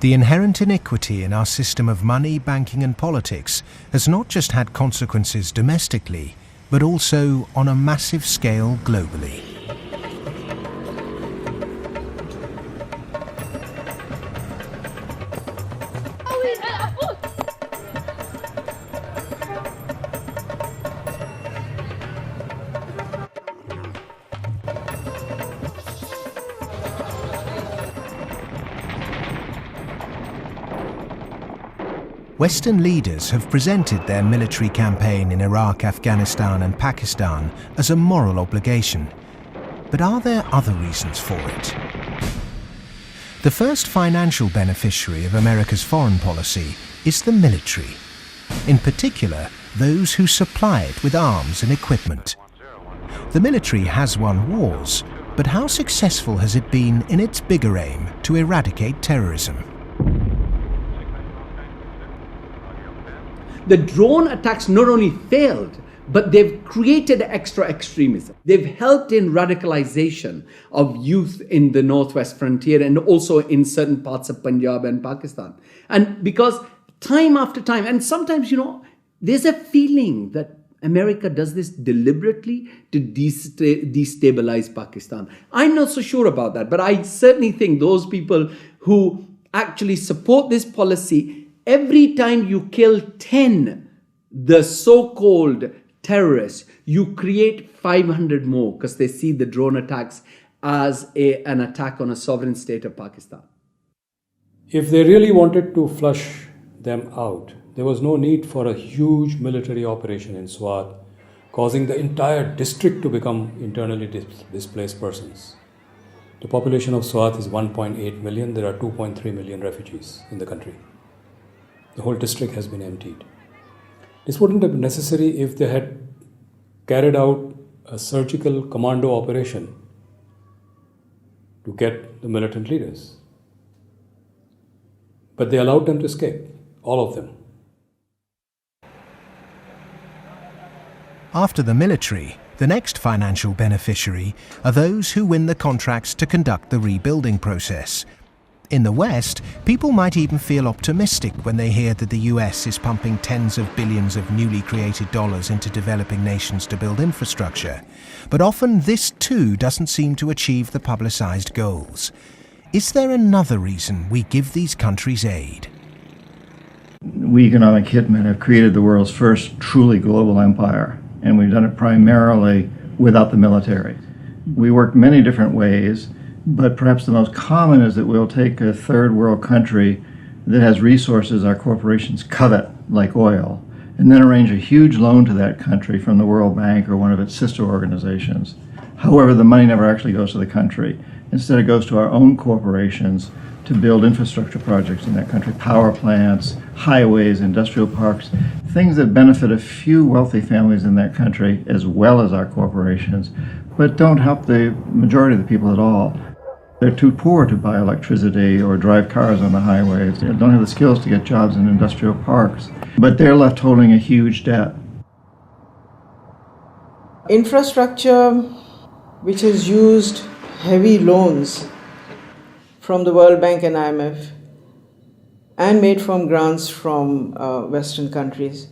The inherent iniquity in our system of money, banking and politics has not just had consequences domestically, but also on a massive scale globally. Western leaders have presented their military campaign in Iraq, Afghanistan and Pakistan as a moral obligation. But are there other reasons for it? The first financial beneficiary of America's foreign policy is the military. In particular, those who supply it with arms and equipment. The military has won wars, but how successful has it been in its bigger aim to eradicate terrorism? The drone attacks not only failed, but they've created extra extremism. They've helped in radicalization of youth in the northwest frontier and also in certain parts of Punjab and Pakistan. And because time after time, and sometimes, there's a feeling that America does this deliberately to destabilize Pakistan. I'm not so sure about that, but I certainly think those people who actually support this policy, every time you kill 10, the so-called terrorists, you create 500 more because they see the drone attacks as an attack on a sovereign state of Pakistan. If they really wanted to flush them out, there was no need for a huge military operation in Swat, causing the entire district to become internally displaced persons. The population of Swat is 1.8 million. There are 2.3 million refugees in the country. The whole district has been emptied. This wouldn't have been necessary if they had carried out a surgical commando operation to get the militant leaders. But they allowed them to escape, all of them. After the military, the next financial beneficiary are those who win the contracts to conduct the rebuilding process. In the West, people might even feel optimistic when they hear that the US is pumping tens of billions of newly created dollars into developing nations to build infrastructure. But often this too doesn't seem to achieve the publicized goals. Is there another reason we give these countries aid? We economic hitmen have created the world's first truly global empire, and we've done it primarily without the military. We work many different ways, but perhaps the most common is that we'll take a third world country that has resources our corporations covet, like oil, and then arrange a huge loan to that country from the World Bank or one of its sister organizations. However, the money never actually goes to the country. Instead, it goes to our own corporations to build infrastructure projects in that country, power plants, highways, industrial parks, things that benefit a few wealthy families in that country as well as our corporations, but don't help the majority of the people at all. They're too poor to buy electricity or drive cars on the highways. They don't have the skills to get jobs in industrial parks, but they're left holding a huge debt. Infrastructure, which has used heavy loans from the World Bank and IMF and made from grants from Western countries,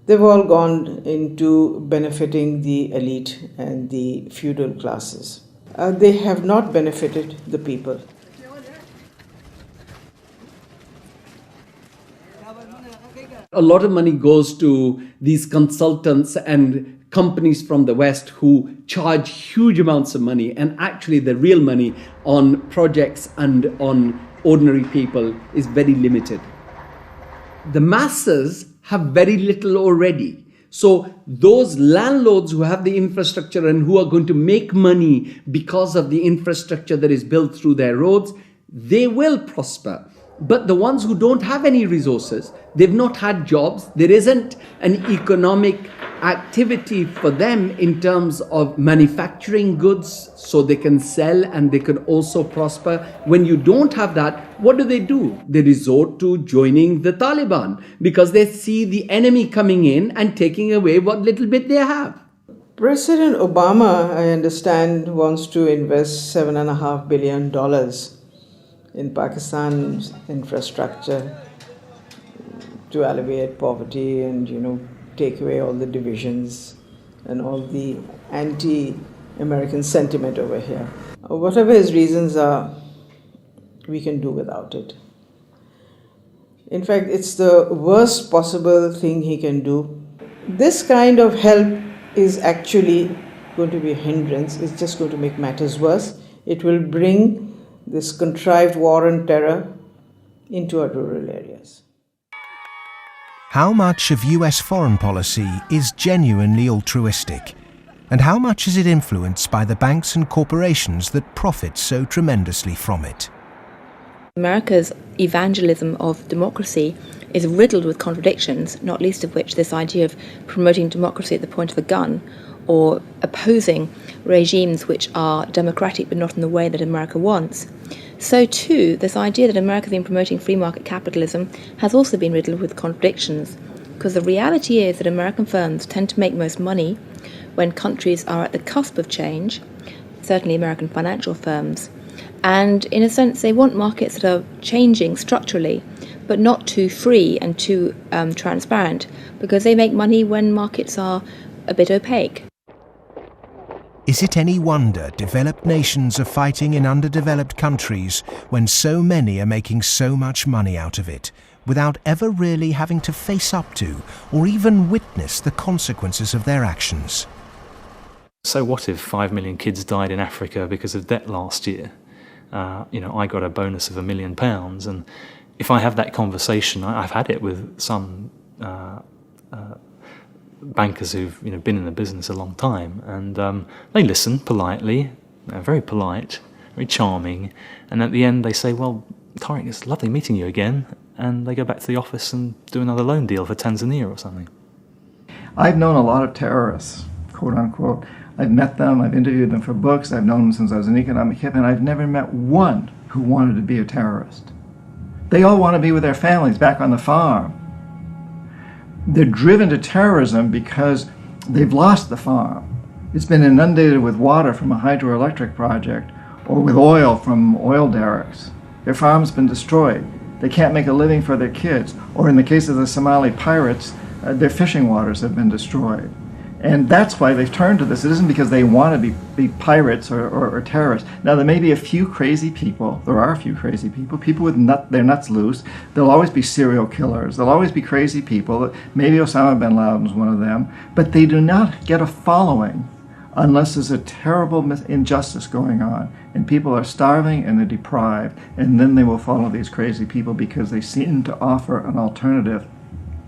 they've all gone into benefiting the elite and the feudal classes. They have not benefited the people. A lot of money goes to these consultants and companies from the West who charge huge amounts of money, and actually the real money on projects and on ordinary people is very limited. The masses have very little already. So those landlords who have the infrastructure and who are going to make money because of the infrastructure that is built through their roads, they will prosper. But the ones who don't have any resources, they've not had jobs, there isn't an economic activity for them in terms of manufacturing goods so they can sell and they can also prosper. When you don't have that, what do? They resort to joining the Taliban because they see the enemy coming in and taking away what little bit they have. President Obama, I understand, wants to invest $7.5 billion in Pakistan's infrastructure to alleviate poverty and, take away all the divisions and all the anti-American sentiment over here. Whatever his reasons are, we can do without it. In fact, it's the worst possible thing he can do. This kind of help is actually going to be a hindrance. It's just going to make matters worse. It will bring this contrived war on terror into our rural areas. How much of US foreign policy is genuinely altruistic? And how much is it influenced by the banks and corporations that profit so tremendously from it? America's evangelism of democracy is riddled with contradictions, not least of which this idea of promoting democracy at the point of a gun, or opposing regimes which are democratic but not in the way that America wants. So too, this idea that America has been promoting free market capitalism has also been riddled with contradictions, because the reality is that American firms tend to make most money when countries are at the cusp of change, certainly American financial firms, and in a sense they want markets that are changing structurally, but not too free and too transparent, because they make money when markets are a bit opaque. Is it any wonder developed nations are fighting in underdeveloped countries when so many are making so much money out of it, without ever really having to face up to or even witness the consequences of their actions? So what if 5 million kids died in Africa because of debt last year? I got a bonus of £1 million, and if I have that conversation, I've had it with some bankers who've been in the business a long time, and they listen politely, very polite, very charming, and at the end they say, "Well, Tariq, it's lovely meeting you again," and they go back to the office and do another loan deal for Tanzania or something. I've known a lot of terrorists, quote unquote. I've met them, I've interviewed them for books, I've known them since I was an economic hip, and I've never met one who wanted to be a terrorist. They all want to be with their families back on the farm. They're driven to terrorism because they've lost the farm. It's been inundated with water from a hydroelectric project or with oil from oil derricks. Their farm's been destroyed. They can't make a living for their kids. Or in the case of the Somali pirates, their fishing waters have been destroyed. And that's why they've turned to this. It isn't because they want to be pirates or terrorists. Now, there may be a few crazy people. There are a few crazy people with their nuts loose. There'll always be serial killers. There'll always be crazy people. Maybe Osama bin Laden's one of them. But they do not get a following unless there's a terrible injustice going on. And people are starving and they're deprived. And then they will follow these crazy people because they seem to offer an alternative.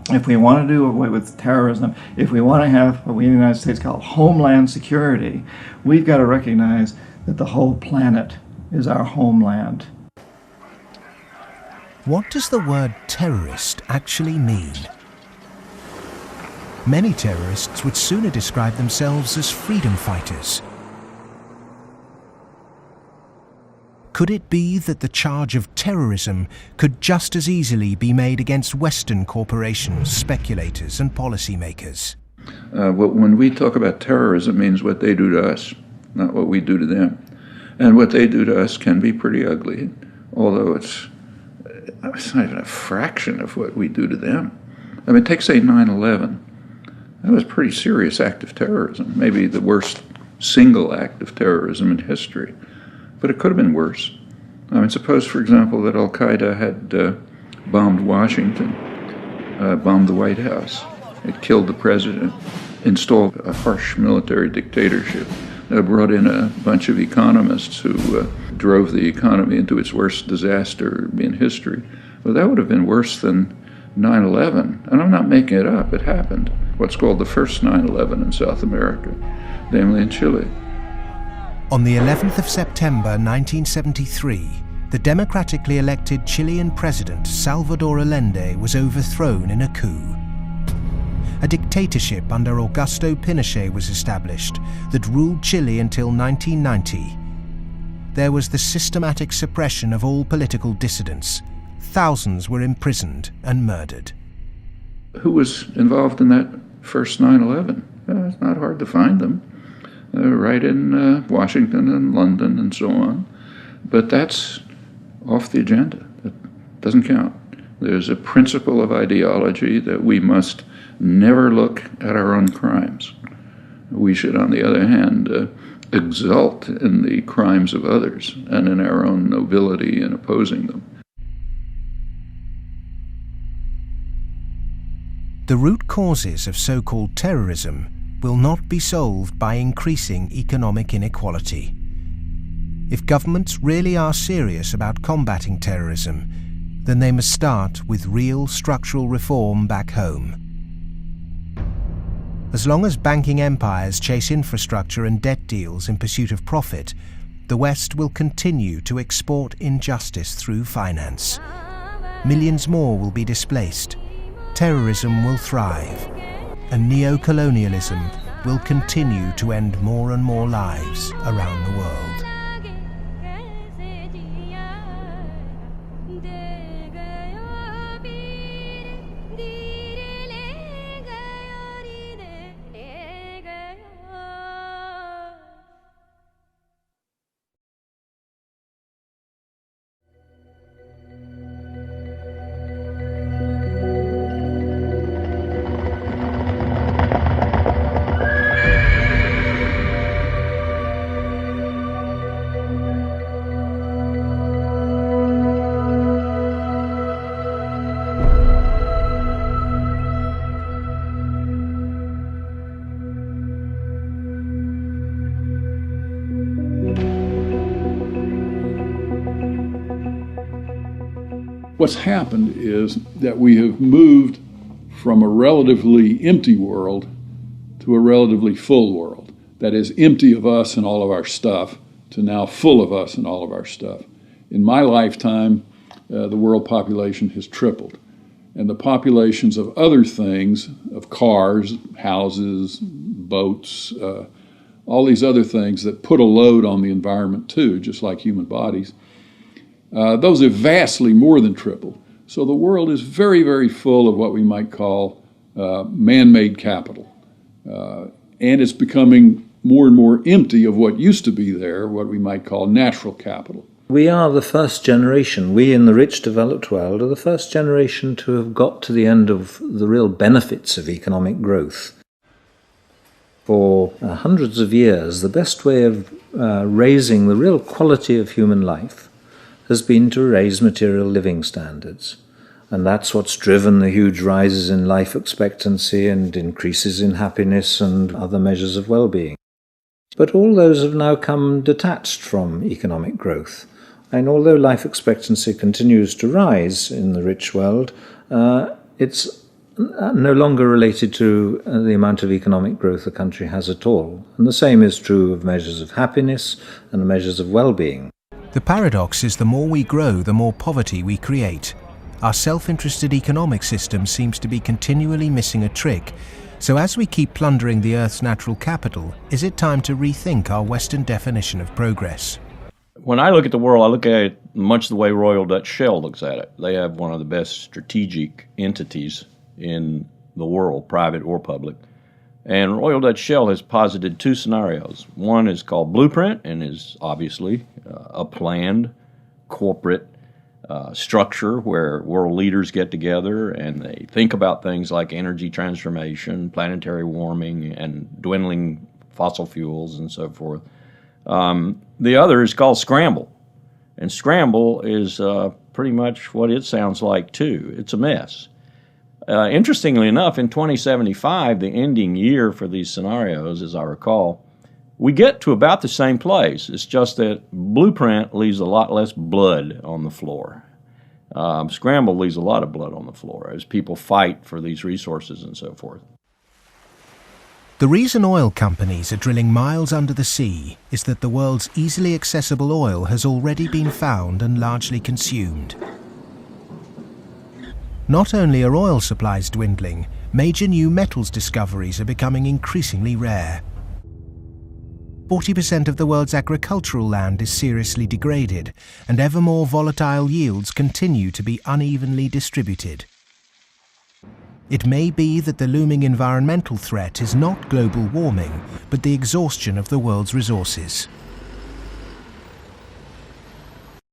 If we want to do away with terrorism, if we want to have what we in the United States call homeland security, we've got to recognize that the whole planet is our homeland. What does the word terrorist actually mean? Many terrorists would sooner describe themselves as freedom fighters. Could it be that the charge of terrorism could just as easily be made against Western corporations, speculators, and policymakers? When we talk about terrorism, it means what they do to us, not what we do to them. And what they do to us can be pretty ugly, although it's not even a fraction of what we do to them. I mean, take, say, 9/11. That was a pretty serious act of terrorism, maybe the worst single act of terrorism in history. But it could have been worse. I mean, suppose, for example, that Al-Qaeda had bombed Washington, bombed the White House. It killed the president, installed a harsh military dictatorship, brought in a bunch of economists who drove the economy into its worst disaster in history. Well, that would have been worse than 9/11. And I'm not making it up. It happened. What's called the first 9/11 in South America, namely in Chile. On the 11th of September 1973, the democratically elected Chilean president Salvador Allende was overthrown in a coup. A dictatorship under Augusto Pinochet was established that ruled Chile until 1990. There was the systematic suppression of all political dissidents. Thousands were imprisoned and murdered. Who was involved in that first 9/11? It's not hard to find them. Right in Washington and London and so on. But that's off the agenda. It doesn't count. There's a principle of ideology that we must never look at our own crimes. We should, on the other hand, exult in the crimes of others and in our own nobility in opposing them. The root causes of so-called terrorism will not be solved by increasing economic inequality. If governments really are serious about combating terrorism, then they must start with real structural reform back home. As long as banking empires chase infrastructure and debt deals in pursuit of profit, the West will continue to export injustice through finance. Millions more will be displaced. Terrorism will thrive, and neo-colonialism will continue to end more and more lives around the world. What's happened is that we have moved from a relatively empty world to a relatively full world. That is, empty of us and all of our stuff to now full of us and all of our stuff. In my lifetime, the world population has tripled. And the populations of other things, of cars, houses, boats, all these other things that put a load on the environment too, just like human bodies, those have vastly more than tripled. So the world is very, very full of what we might call man-made capital. And it's becoming more and more empty of what used to be there, what we might call natural capital. We are the first generation, we in the rich developed world are the first generation to have got to the end of the real benefits of economic growth. For hundreds of years, the best way of raising the real quality of human life has been to raise material living standards. And that's what's driven the huge rises in life expectancy and increases in happiness and other measures of well-being. But all those have now come detached from economic growth. And although life expectancy continues to rise in the rich world, it's no longer related to the amount of economic growth a country has at all. And the same is true of measures of happiness and measures of well-being. The paradox is the more we grow, the more poverty we create. Our self-interested economic system seems to be continually missing a trick. So as we keep plundering the Earth's natural capital, is it time to rethink our Western definition of progress? When I look at the world, I look at it much the way Royal Dutch Shell looks at it. They have one of the best strategic entities in the world, private or public. And Royal Dutch Shell has posited two scenarios. One is called Blueprint and is obviously a planned corporate structure where world leaders get together and they think about things like energy transformation, planetary warming, and dwindling fossil fuels and so forth. The other is called Scramble. And Scramble is pretty much what it sounds like too. It's a mess. Interestingly enough, in 2075, the ending year for these scenarios, as I recall, we get to about the same place. It's just that Blueprint leaves a lot less blood on the floor. Scramble leaves a lot of blood on the floor as people fight for these resources and so forth. The reason oil companies are drilling miles under the sea is that the world's easily accessible oil has already been found and largely consumed. Not only are oil supplies dwindling, major new metals discoveries are becoming increasingly rare. 40% of the world's agricultural land is seriously degraded, and ever more volatile yields continue to be unevenly distributed. It may be that the looming environmental threat is not global warming, but the exhaustion of the world's resources.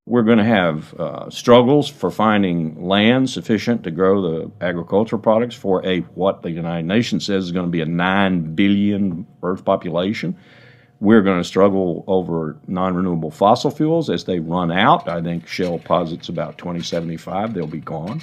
We're going to have struggles for finding land sufficient to grow the agricultural products for what the United Nations says is going to be a 9 billion Earth population. We're going to struggle over non-renewable fossil fuels as they run out. I think Shell posits about 2075 they'll be gone.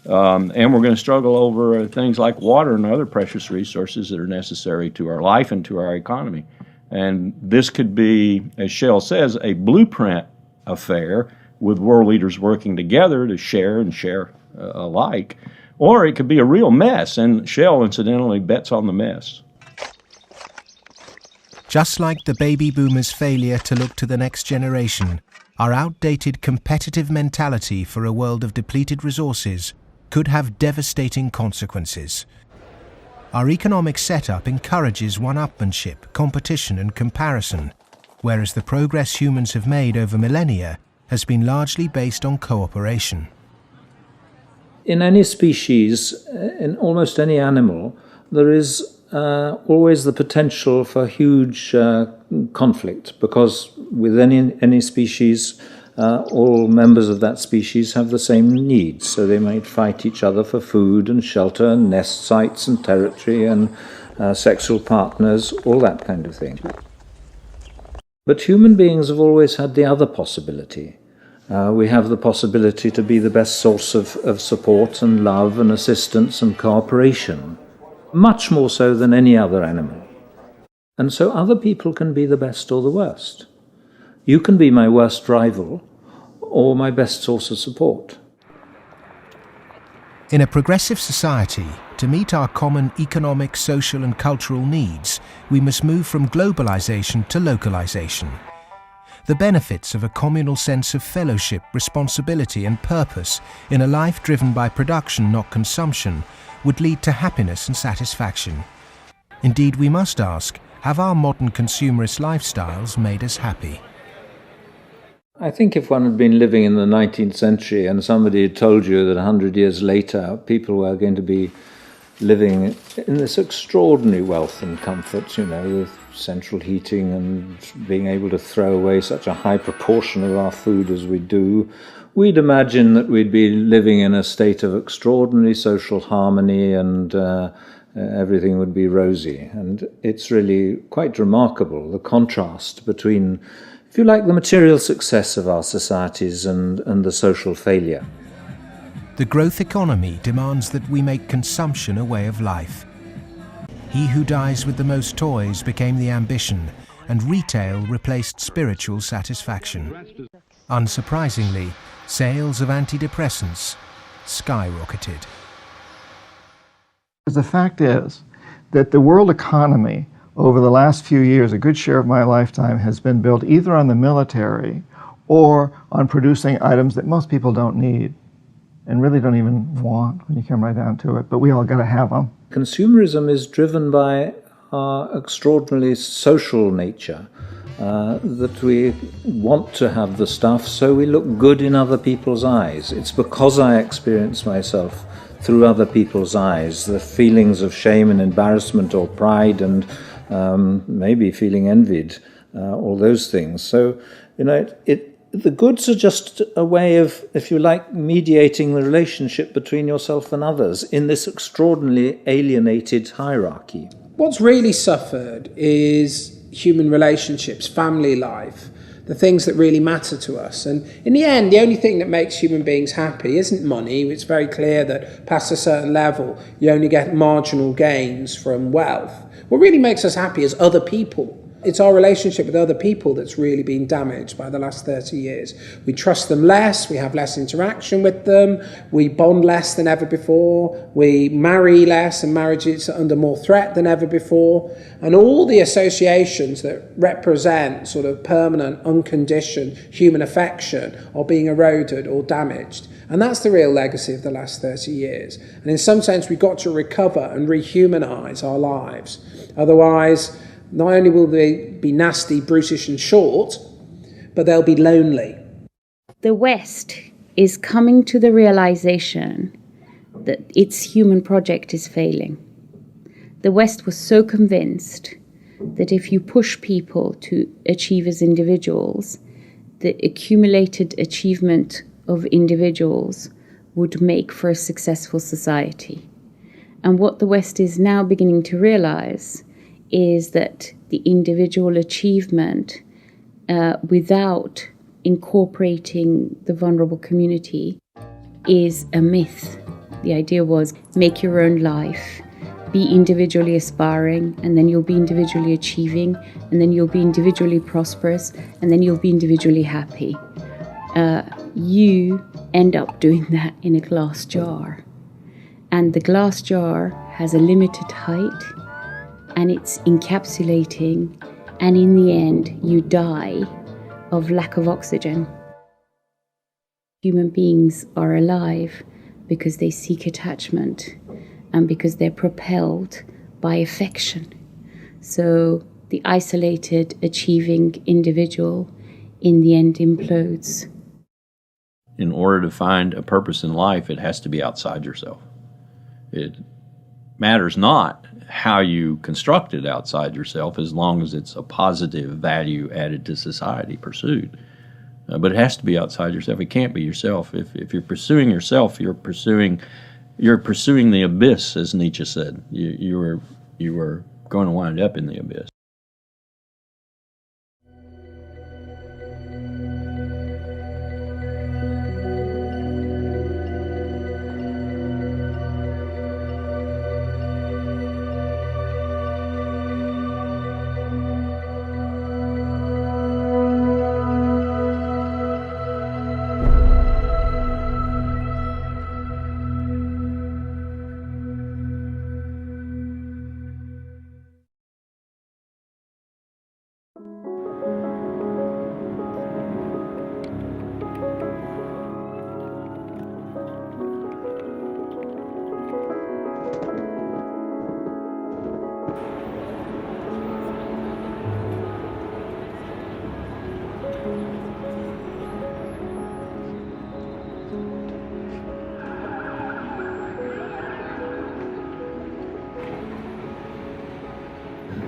And we're going to struggle over things like water and other precious resources that are necessary to our life and to our economy. And this could be, as Shell says, a blueprint affair with world leaders working together to share and share alike. Or it could be a real mess, and Shell, incidentally, bets on the mess. Just like the baby boomers' failure to look to the next generation, our outdated competitive mentality for a world of depleted resources could have devastating consequences. Our economic setup encourages one-upmanship, competition and comparison, whereas the progress humans have made over millennia has been largely based on cooperation. In any species, in almost any animal, there is always the potential for huge conflict, because with any species, all members of that species have the same needs, so they might fight each other for food and shelter and nest sites and territory and sexual partners, all that kind of thing. But human beings have always had the other possibility. We have the possibility to be the best source of support and love and assistance and cooperation, much more so than any other animal. And so other people can be the best or the worst. You can be my worst rival or my best source of support. In a progressive society, to meet our common economic, social and cultural needs, we must move from globalization to localization. The benefits of a communal sense of fellowship, responsibility and purpose in a life driven by production, not consumption, would lead to happiness and satisfaction. Indeed, we must ask, have our modern consumerist lifestyles made us happy? I think if one had been living in the 19th century and somebody had told you that 100 years later people were going to be living in this extraordinary wealth and comfort, with central heating and being able to throw away such a high proportion of our food as we do, we'd imagine that we'd be living in a state of extraordinary social harmony and everything would be rosy. And it's really quite remarkable, the contrast between, if you like, the material success of our societies and the social failure. The growth economy demands that we make consumption a way of life. He who dies with the most toys became the ambition, and retail replaced spiritual satisfaction. Unsurprisingly, sales of antidepressants skyrocketed. The fact is that the world economy over the last few years, a good share of my lifetime, has been built either on the military or on producing items that most people don't need and really don't even want when you come right down to it, but we all got to have them. Consumerism is driven by our extraordinarily social nature, that we want to have the stuff so we look good in other people's eyes. It's because I experience myself through other people's eyes, the feelings of shame and embarrassment or pride and maybe feeling envied, all those things. So, the goods are just a way of, if you like, mediating the relationship between yourself and others in this extraordinarily alienated hierarchy. What's really suffered is human relationships, family life, the things that really matter to us. And in the end, the only thing that makes human beings happy isn't money. It's very clear that past a certain level, you only get marginal gains from wealth. What really makes us happy is other people. It's our relationship with other people that's really been damaged by the last 30 years. We trust them less, we have less interaction with them, we bond less than ever before, we marry less and marriages are under more threat than ever before. And all the associations that represent sort of permanent, unconditioned human affection are being eroded or damaged. And that's the real legacy of the last 30 years. And in some sense, we've got to recover and rehumanize our lives. Otherwise, not only will they be nasty, brutish and short, but they'll be lonely. The West is coming to the realization that its human project is failing. The West was so convinced that if you push people to achieve as individuals, the accumulated achievement of individuals would make for a successful society. And what the West is now beginning to realize is that the individual achievement without incorporating the vulnerable community is a myth. The idea was make your own life, be individually aspiring, and then you'll be individually achieving, and then you'll be individually prosperous, and then you'll be individually happy. You end up doing that in a glass jar. And the glass jar has a limited height, and it's encapsulating, and in the end, you die of lack of oxygen. Human beings are alive because they seek attachment and because they're propelled by affection. So the isolated, achieving individual in the end implodes. In order to find a purpose in life, it has to be outside yourself. It matters not how you construct it outside yourself, as long as it's a positive value added to society pursued. But it has to be outside yourself. It can't be yourself. If you're pursuing yourself, you're pursuing the abyss, as Nietzsche said. You are going to wind up in the abyss.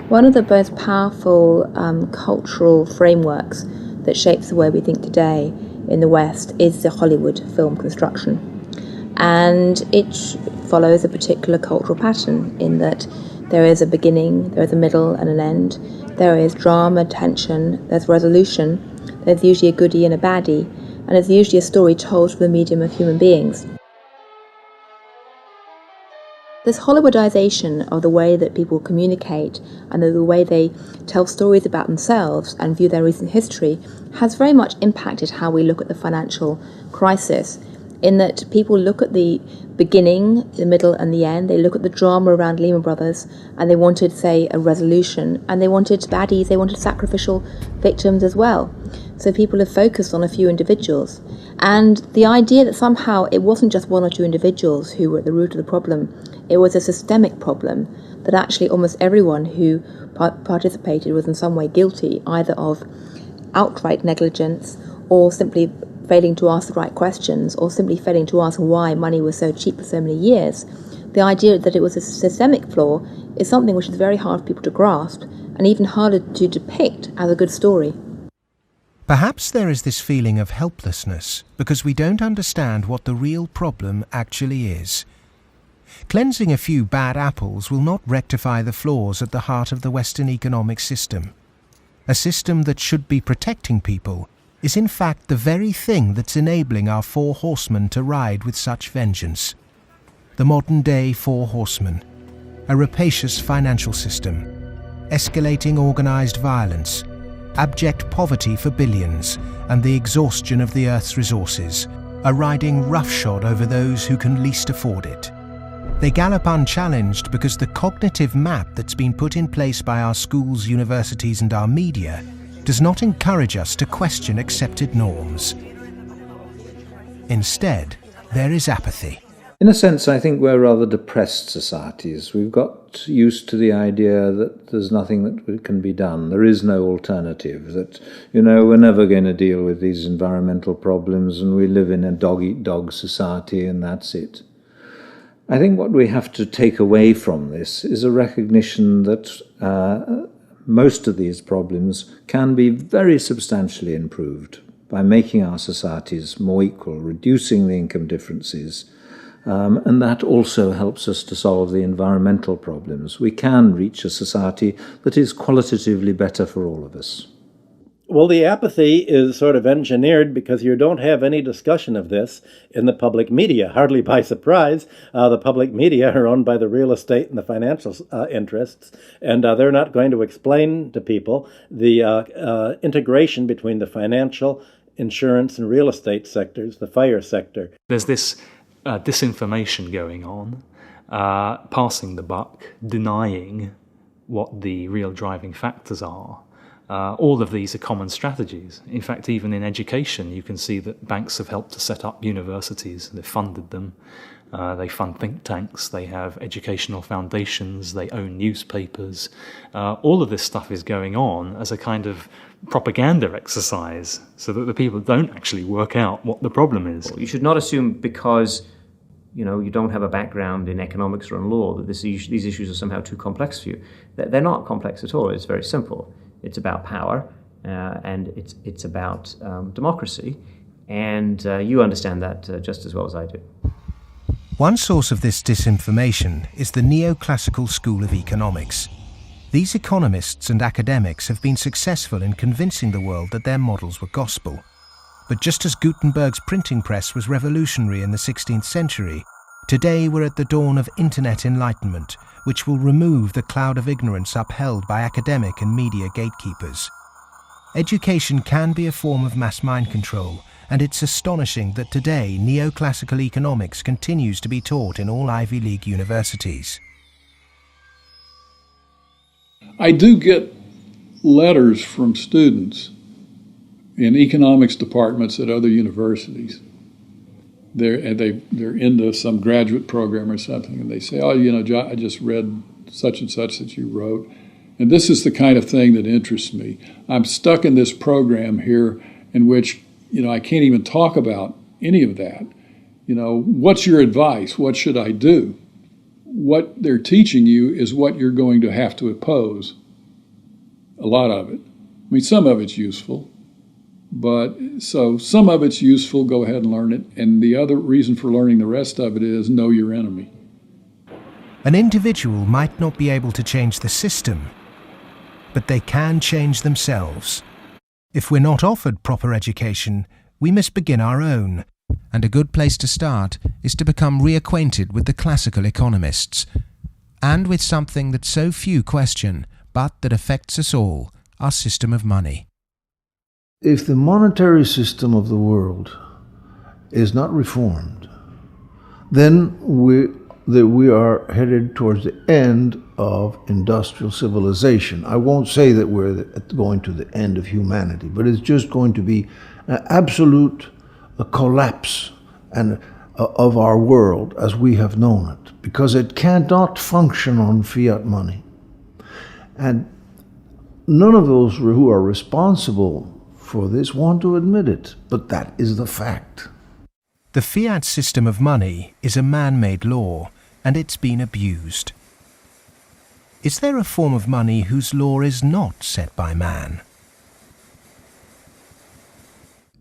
One of the most powerful cultural frameworks that shapes the way we think today in the West is the Hollywood film construction. And it follows a particular cultural pattern in that there is a beginning, there is a middle and an end, there is drama, tension, there's resolution, there's usually a goodie and a baddie, and there's usually a story told through the medium of human beings. This Hollywoodization of the way that people communicate and the way they tell stories about themselves and view their recent history has very much impacted how we look at the financial crisis, in that people look at the beginning, the middle and the end. They look at the drama around Lehman Brothers and they wanted, say, a resolution, and they wanted baddies, they wanted sacrificial victims as well. So people have focused on a few individuals. And the idea that somehow it wasn't just one or two individuals who were at the root of the problem, it was a systemic problem, that actually almost everyone who participated was in some way guilty, either of outright negligence or simply failing to ask the right questions or simply failing to ask why money was so cheap for so many years. The idea that it was a systemic flaw is something which is very hard for people to grasp and even harder to depict as a good story. Perhaps there is this feeling of helplessness because we don't understand what the real problem actually is. Cleansing a few bad apples will not rectify the flaws at the heart of the Western economic system. A system that should be protecting people is in fact the very thing that's enabling our Four Horsemen to ride with such vengeance. The modern-day Four Horsemen, a rapacious financial system, escalating organized violence, abject poverty for billions, and the exhaustion of the Earth's resources, are riding roughshod over those who can least afford it. They gallop unchallenged because the cognitive map that's been put in place by our schools, universities, and our media does not encourage us to question accepted norms. Instead, there is apathy. In a sense, I think we're rather depressed societies. We've got used to the idea that there's nothing that can be done. There is no alternative, that, we're never going to deal with these environmental problems and we live in a dog-eat-dog society and that's it. I think what we have to take away from this is a recognition that most of these problems can be very substantially improved. by making our societies more equal, reducing the income differences, and that also helps us to solve the environmental problems. We can reach a society that is qualitatively better for all of us. Well, the apathy is sort of engineered because you don't have any discussion of this in the public media. Hardly by surprise, the public media are owned by the real estate and the financial interests, and they're not going to explain to people the integration between the financial, insurance, and real estate sectors, the FIRE sector. There's this disinformation going on, passing the buck, denying what the real driving factors are. All of these are common strategies. In fact, even in education, you can see that banks have helped to set up universities. They've funded them. They fund think tanks. They have educational foundations. They own newspapers. All of this stuff is going on as a kind of propaganda exercise so that the people don't actually work out what the problem is. You should not assume because you don't have a background in economics or in law that these issues are somehow too complex for you. They're not complex at all. It's very simple. It's about power, and it's about democracy, and you understand that just as well as I do. One source of this disinformation is the neoclassical school of economics. These economists and academics have been successful in convincing the world that their models were gospel. But just as Gutenberg's printing press was revolutionary in the 16th century, today we're at the dawn of internet enlightenment, which will remove the cloud of ignorance upheld by academic and media gatekeepers. Education can be a form of mass mind control, and it's astonishing that today neoclassical economics continues to be taught in all Ivy League universities. I do get letters from students in economics departments at other universities. They're into some graduate program or something, and they say, John, I just read such and such that you wrote, and this is the kind of thing that interests me. I'm stuck in this program here in which, I can't even talk about any of that. What's your advice? What should I do? What they're teaching you is what you're going to have to oppose. A lot of it. I mean, some of it's useful. But so some of it's useful, go ahead and learn it. And the other reason for learning the rest of it is know your enemy. An individual might not be able to change the system, but they can change themselves. If we're not offered proper education, we must begin our own. And a good place to start is to become reacquainted with the classical economists, and with something that so few question, but that affects us all, our system of money. If the monetary system of the world is not reformed, then we are headed towards the end of industrial civilization. I won't say that we're going to the end of humanity, but it's just going to be an absolute collapse of our world as we have known it, because it cannot function on fiat money. And none of those who are responsible for this want to admit it, but that is the fact. The fiat system of money is a man-made law, and it's been abused. Is there a form of money whose law is not set by man?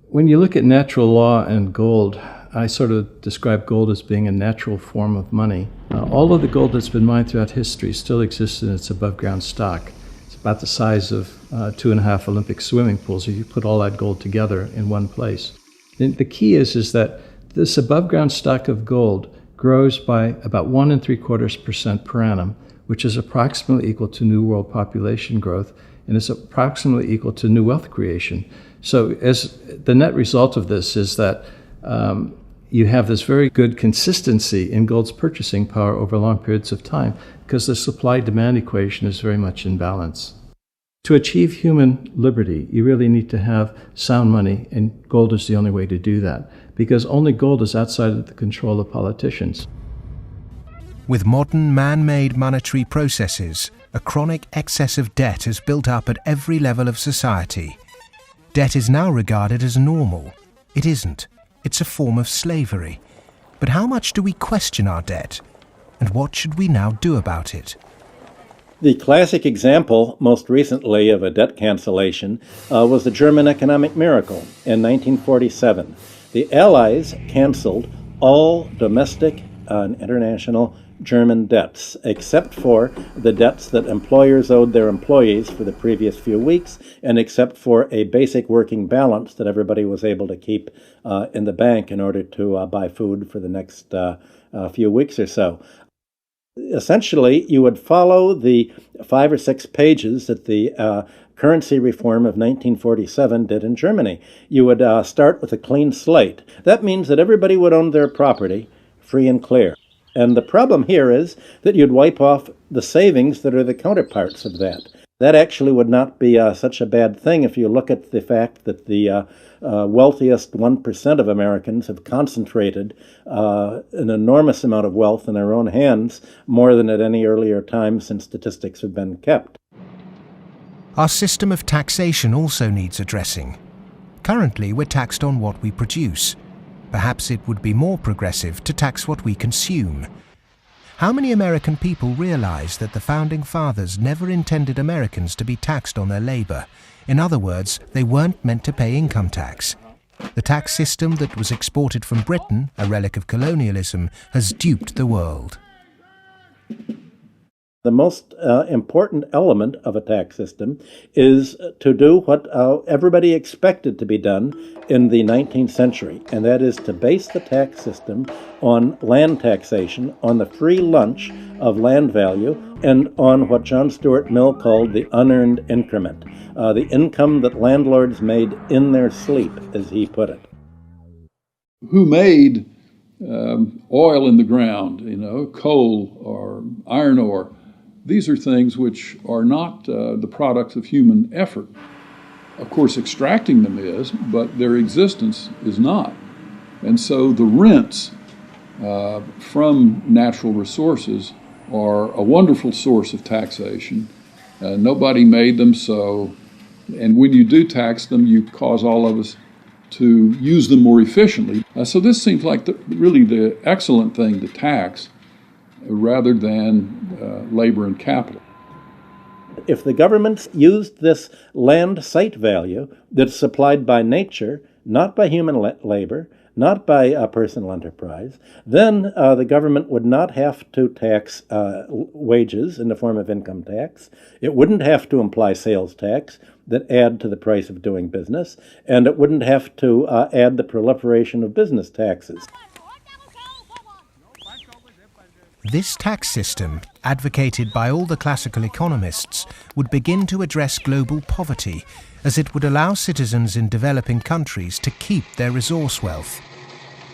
When you look at natural law and gold, I sort of describe gold as being a natural form of money. All of the gold that's been mined throughout history still exists in its above-ground stock. About the size of 2.5 Olympic swimming pools if you put all that gold together in one place. And the key is that this above ground stock of gold grows by about 1 3/4% per annum, which is approximately equal to new world population growth, and is approximately equal to new wealth creation. So as the net result of this is that you have this very good consistency in gold's purchasing power over long periods of time, because the supply-demand equation is very much in balance. To achieve human liberty, you really need to have sound money, and gold is the only way to do that, because only gold is outside of the control of politicians. With modern man-made monetary processes, a chronic excess of debt has built up at every level of society. Debt is now regarded as normal. It isn't. It's a form of slavery. But how much do we question our debt? And what should we now do about it? The classic example, most recently, of a debt cancellation was the German economic miracle in 1947. The Allies canceled all domestic and international German debts, except for the debts that employers owed their employees for the previous few weeks, and except for a basic working balance that everybody was able to keep in the bank in order to buy food for the next few weeks or so. Essentially, you would follow the 5 or 6 pages that the currency reform of 1947 did in Germany. You would start with a clean slate. That means that everybody would own their property free and clear. And the problem here is that you'd wipe off the savings that are the counterparts of that. That actually would not be such a bad thing if you look at the fact that the wealthiest 1% of Americans have concentrated an enormous amount of wealth in their own hands, more than at any earlier time since statistics have been kept. Our system of taxation also needs addressing. Currently, we're taxed on what we produce. Perhaps it would be more progressive to tax what we consume. How many American people realize that the Founding Fathers never intended Americans to be taxed on their labor? In other words, they weren't meant to pay income tax. The tax system that was exported from Britain, a relic of colonialism, has duped the world. The most important element of a tax system is to do what everybody expected to be done in the 19th century, and that is to base the tax system on land taxation, on the free lunch of land value, and on what John Stuart Mill called the unearned increment, the income that landlords made in their sleep, as he put it. Who made oil in the ground, coal or iron ore? These are things which are not the products of human effort. Of course, extracting them is, but their existence is not. And so the rents from natural resources are a wonderful source of taxation. Nobody made them, so, and when you do tax them, you cause all of us to use them more efficiently. So this seems like really the excellent thing to tax, rather than labor and capital. If the governments used this land site value that's supplied by nature, not by human labor, not by personal enterprise, then the government would not have to tax wages in the form of income tax. It wouldn't have to imply sales tax that add to the price of doing business, and it wouldn't have to add the proliferation of business taxes. This tax system, advocated by all the classical economists, would begin to address global poverty, as it would allow citizens in developing countries to keep their resource wealth.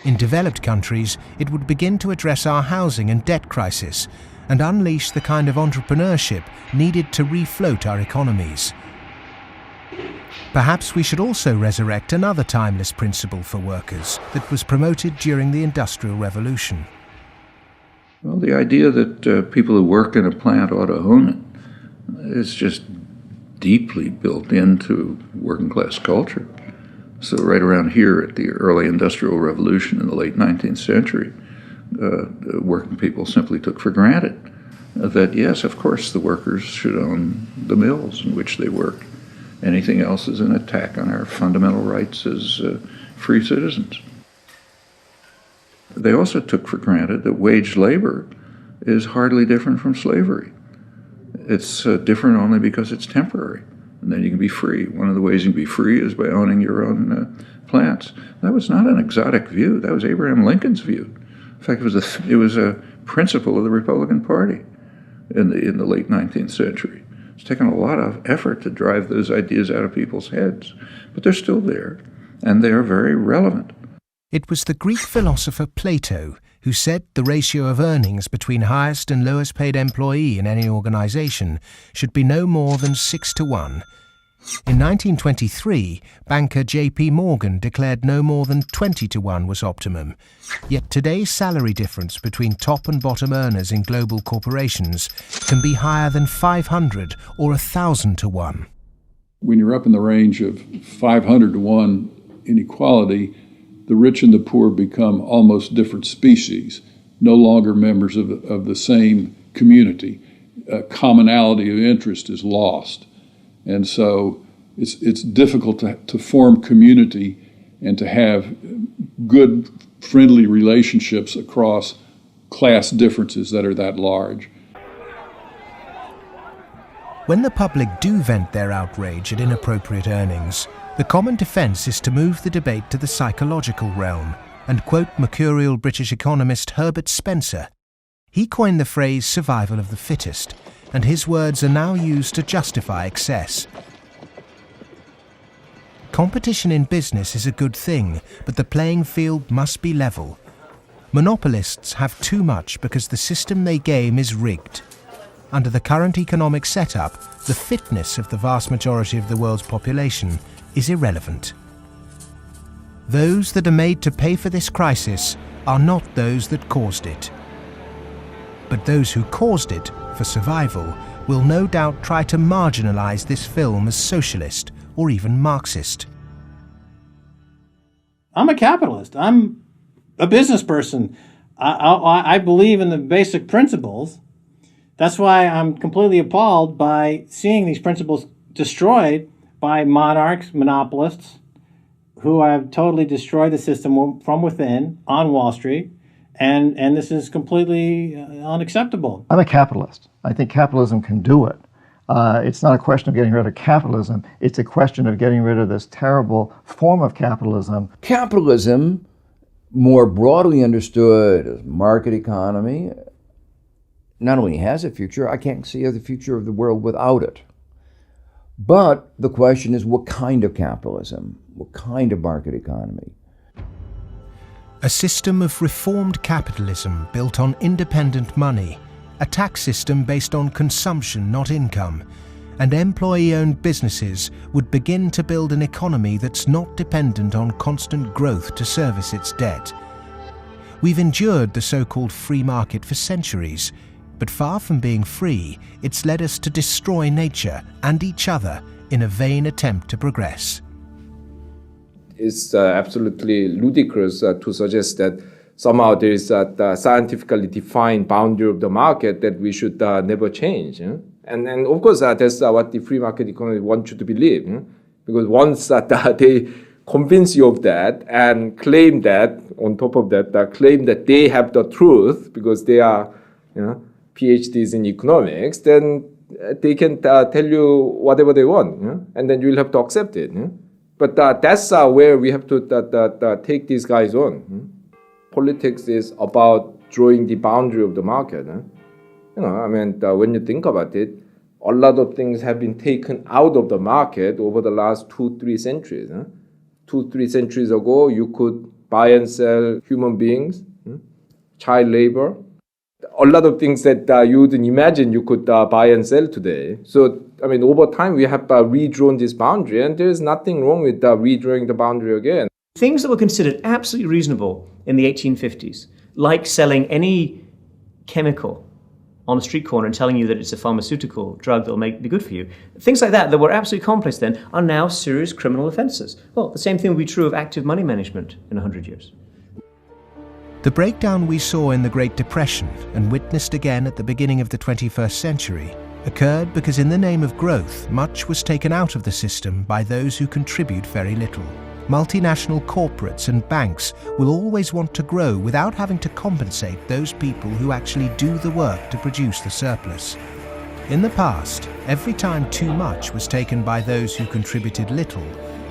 In developed countries, it would begin to address our housing and debt crisis, and unleash the kind of entrepreneurship needed to refloat our economies. Perhaps we should also resurrect another timeless principle for workers that was promoted during the Industrial Revolution. Well, the idea that people who work in a plant ought to own it is just deeply built into working class culture. So right around here at the early Industrial Revolution in the late 19th century, working people simply took for granted that, yes, of course, the workers should own the mills in which they work. Anything else is an attack on our fundamental rights as free citizens. They also took for granted that wage labor is hardly different from slavery. It's different only because it's temporary, and then you can be free. One of the ways you can be free is by owning your own plants. That was not an exotic view. That was Abraham Lincoln's view. In fact, it was a principle of the Republican Party in the late 19th century. It's taken a lot of effort to drive those ideas out of people's heads, but they're still there, and they are very relevant. It was the Greek philosopher Plato who said the ratio of earnings between highest and lowest paid employee in any organization should be no more than 6-to-1. In 1923, banker J.P.Morgan declared no more than 20-to-1 was optimum. Yet today's salary difference between top and bottom earners in global corporations can be higher than 500 or 1,000-to-1. When you're up in the range of 500-to-1 inequality, the rich and the poor become almost different species, no longer members of the same community. commonality of interest is lost. And so it's difficult to form community and to have good, friendly relationships across class differences that are that large. When the public do vent their outrage at inappropriate earnings, the common defence is to move the debate to the psychological realm and quote mercurial British economist Herbert Spencer. He coined the phrase survival of the fittest, and his words are now used to justify excess. Competition in business is a good thing, but the playing field must be level. Monopolists have too much because the system they game is rigged. Under the current economic setup, the fitness of the vast majority of the world's population is irrelevant. Those that are made to pay for this crisis are not those that caused it. But those who caused it, for survival, will no doubt try to marginalize this film as socialist or even Marxist. I'm a capitalist. I'm a business person. I believe in the basic principles. That's why I'm completely appalled by seeing these principles destroyed by monarchs, monopolists, who have totally destroyed the system from within on Wall Street. And this is completely unacceptable. I'm a capitalist. I think capitalism can do it. It's not a question of getting rid of capitalism. It's a question of getting rid of this terrible form of capitalism. Capitalism, more broadly understood as market economy, not only has a future, I can't see the future of the world without it. But the question is, what kind of capitalism? What kind of market economy? A system of reformed capitalism built on independent money, a tax system based on consumption, not income, and employee-owned businesses would begin to build an economy that's not dependent on constant growth to service its debt. We've endured the so-called free market for centuries, but far from being free, it's led us to destroy nature and each other in a vain attempt to progress. It's absolutely ludicrous to suggest that somehow there is a scientifically defined boundary of the market that we should never change. And of course, that's what the free market economy wants you to believe. Because once they convince you of that and claim that, on top of that, claim that they have the truth because they are PhDs in economics, then they can tell you whatever they want, and then you'll have to accept it. But that's where we have to take these guys on. Politics is about drawing the boundary of the market. When you think about it, a lot of things have been taken out of the market over the last 2-3 centuries. 2-3 centuries ago, you could buy and sell human beings, child labor. A lot of things that you wouldn't imagine you could buy and sell today. So, over time, we have redrawn this boundary, and there's nothing wrong with redrawing the boundary again. Things that were considered absolutely reasonable in the 1850s, like selling any chemical on a street corner and telling you that it's a pharmaceutical drug that will be good for you, things like that were absolutely commonplace then, are now serious criminal offences. Well, the same thing will be true of active money management in 100 years. The breakdown we saw in the Great Depression and witnessed again at the beginning of the 21st century occurred because in the name of growth, much was taken out of the system by those who contribute very little. Multinational corporates and banks will always want to grow without having to compensate those people who actually do the work to produce the surplus. In the past, every time too much was taken by those who contributed little,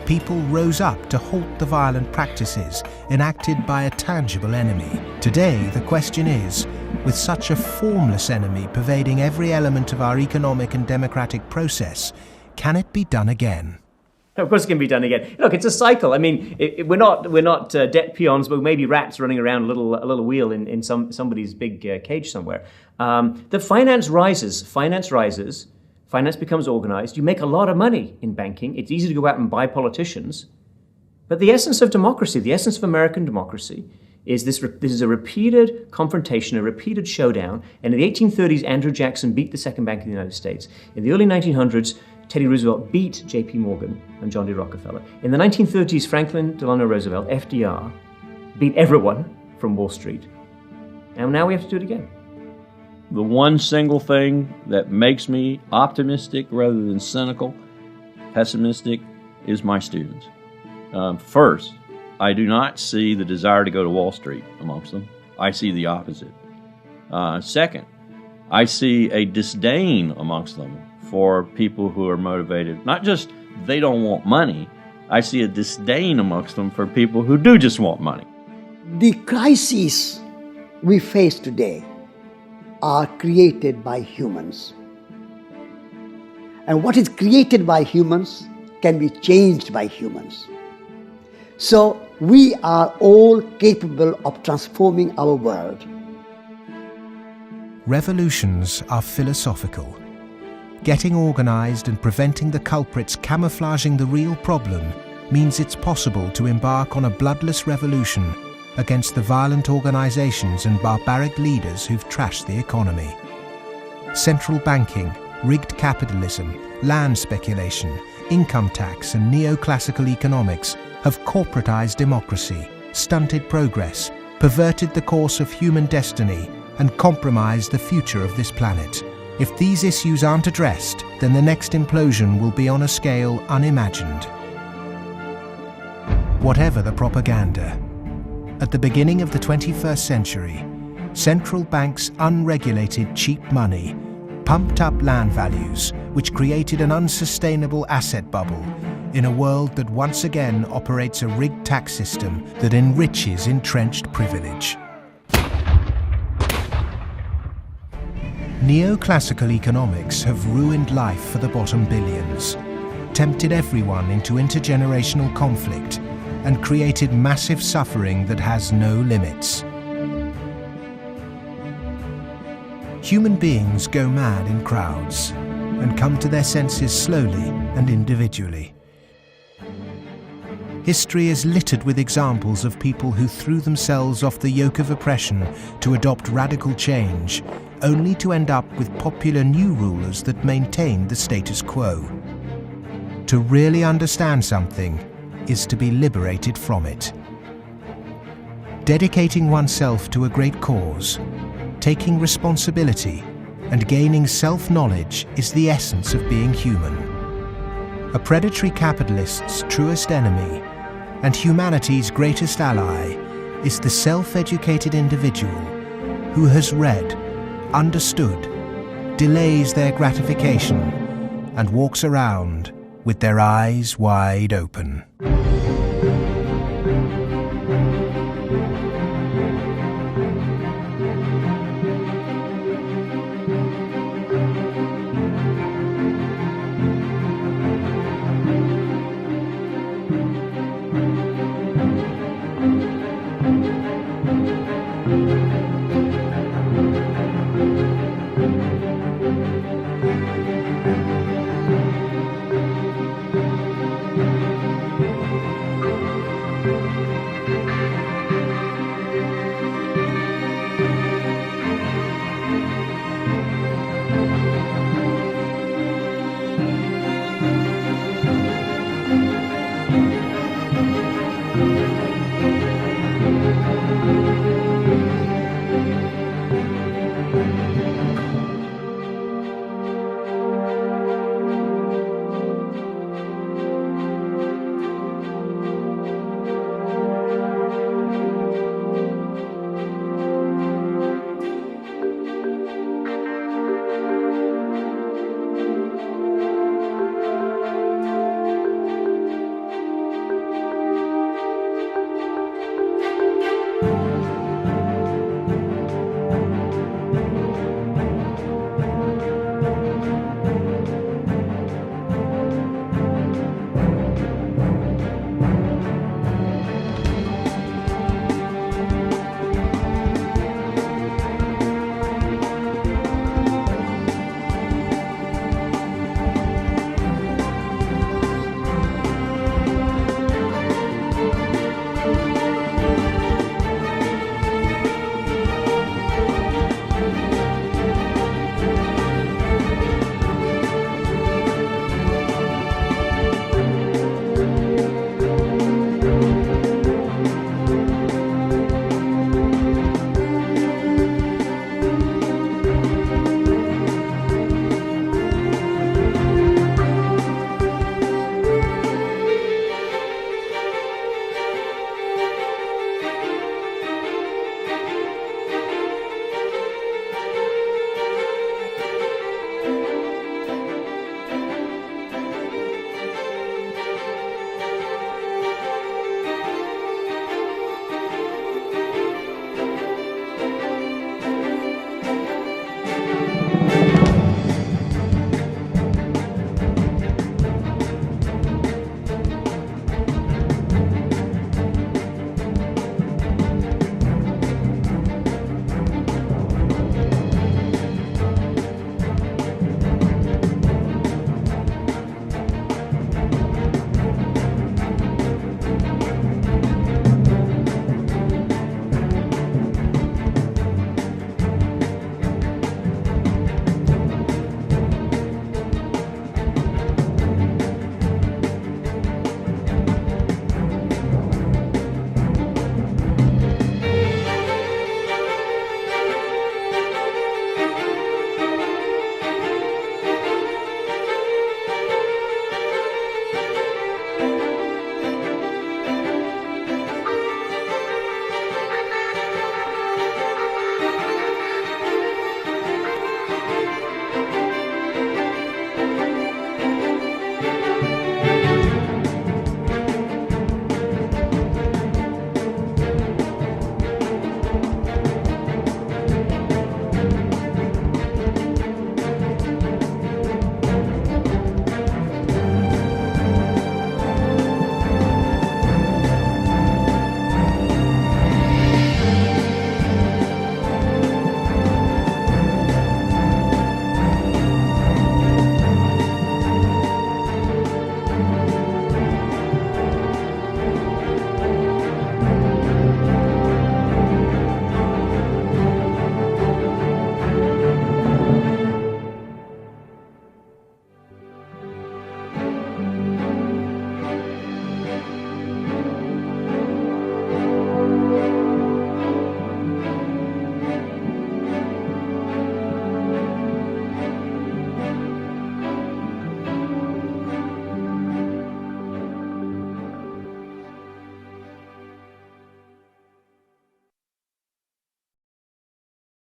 people rose up to halt the violent practices enacted by a tangible enemy. Today, the question is, with such a formless enemy pervading every element of our economic and democratic process, can it be done again? Of course it can be done again. Look, it's a cycle. We're not debt peons, but maybe rats running around a little wheel in somebody's big cage somewhere. The finance rises, finance becomes organized. You make a lot of money in banking. It's easy to go out and buy politicians. But the essence of democracy, the essence of American democracy, is this is a repeated confrontation, a repeated showdown. And in the 1830s, Andrew Jackson beat the Second Bank of the United States. In the early 1900s, Teddy Roosevelt beat J.P.Morgan and John D. Rockefeller. In the 1930s, Franklin Delano Roosevelt, FDR, beat everyone from Wall Street. And now we have to do it again. the one single thing that makes me optimistic rather than cynical, pessimistic, is my students. First, I do not see the desire to go to Wall Street amongst them. I see the opposite. Second, I see a disdain amongst them for people who are motivated. Not just they don't want money, I see a disdain amongst them for people who do just want money. The crises we face today are created by humans. And what is created by humans can be changed by humans. So we are all capable of transforming our world. Revolutions are philosophical. Getting organized and preventing the culprits camouflaging the real problem means it's possible to embark on a bloodless revolution against the violent organizations and barbaric leaders who've trashed the economy. Central banking, rigged capitalism, land speculation, income tax and neoclassical economics have corporatized democracy, stunted progress, perverted the course of human destiny, and compromised the future of this planet. If these issues aren't addressed, then the next implosion will be on a scale unimagined. Whatever the propaganda, at the beginning of the 21st century, central banks' unregulated cheap money pumped up land values, which created an unsustainable asset bubble in a world that once again operates a rigged tax system that enriches entrenched privilege. Neoclassical economics have ruined life for the bottom billions, tempted everyone into intergenerational conflict, and created massive suffering that has no limits. Human beings go mad in crowds and come to their senses slowly and individually. History is littered with examples of people who threw themselves off the yoke of oppression to adopt radical change, only to end up with popular new rulers that maintained the status quo. To really understand something is to be liberated from it. Dedicating oneself to a great cause, taking responsibility, and gaining self-knowledge is the essence of being human. A predatory capitalist's truest enemy and humanity's greatest ally is the self-educated individual who has read, understood, delays their gratification, and walks around with their eyes wide open.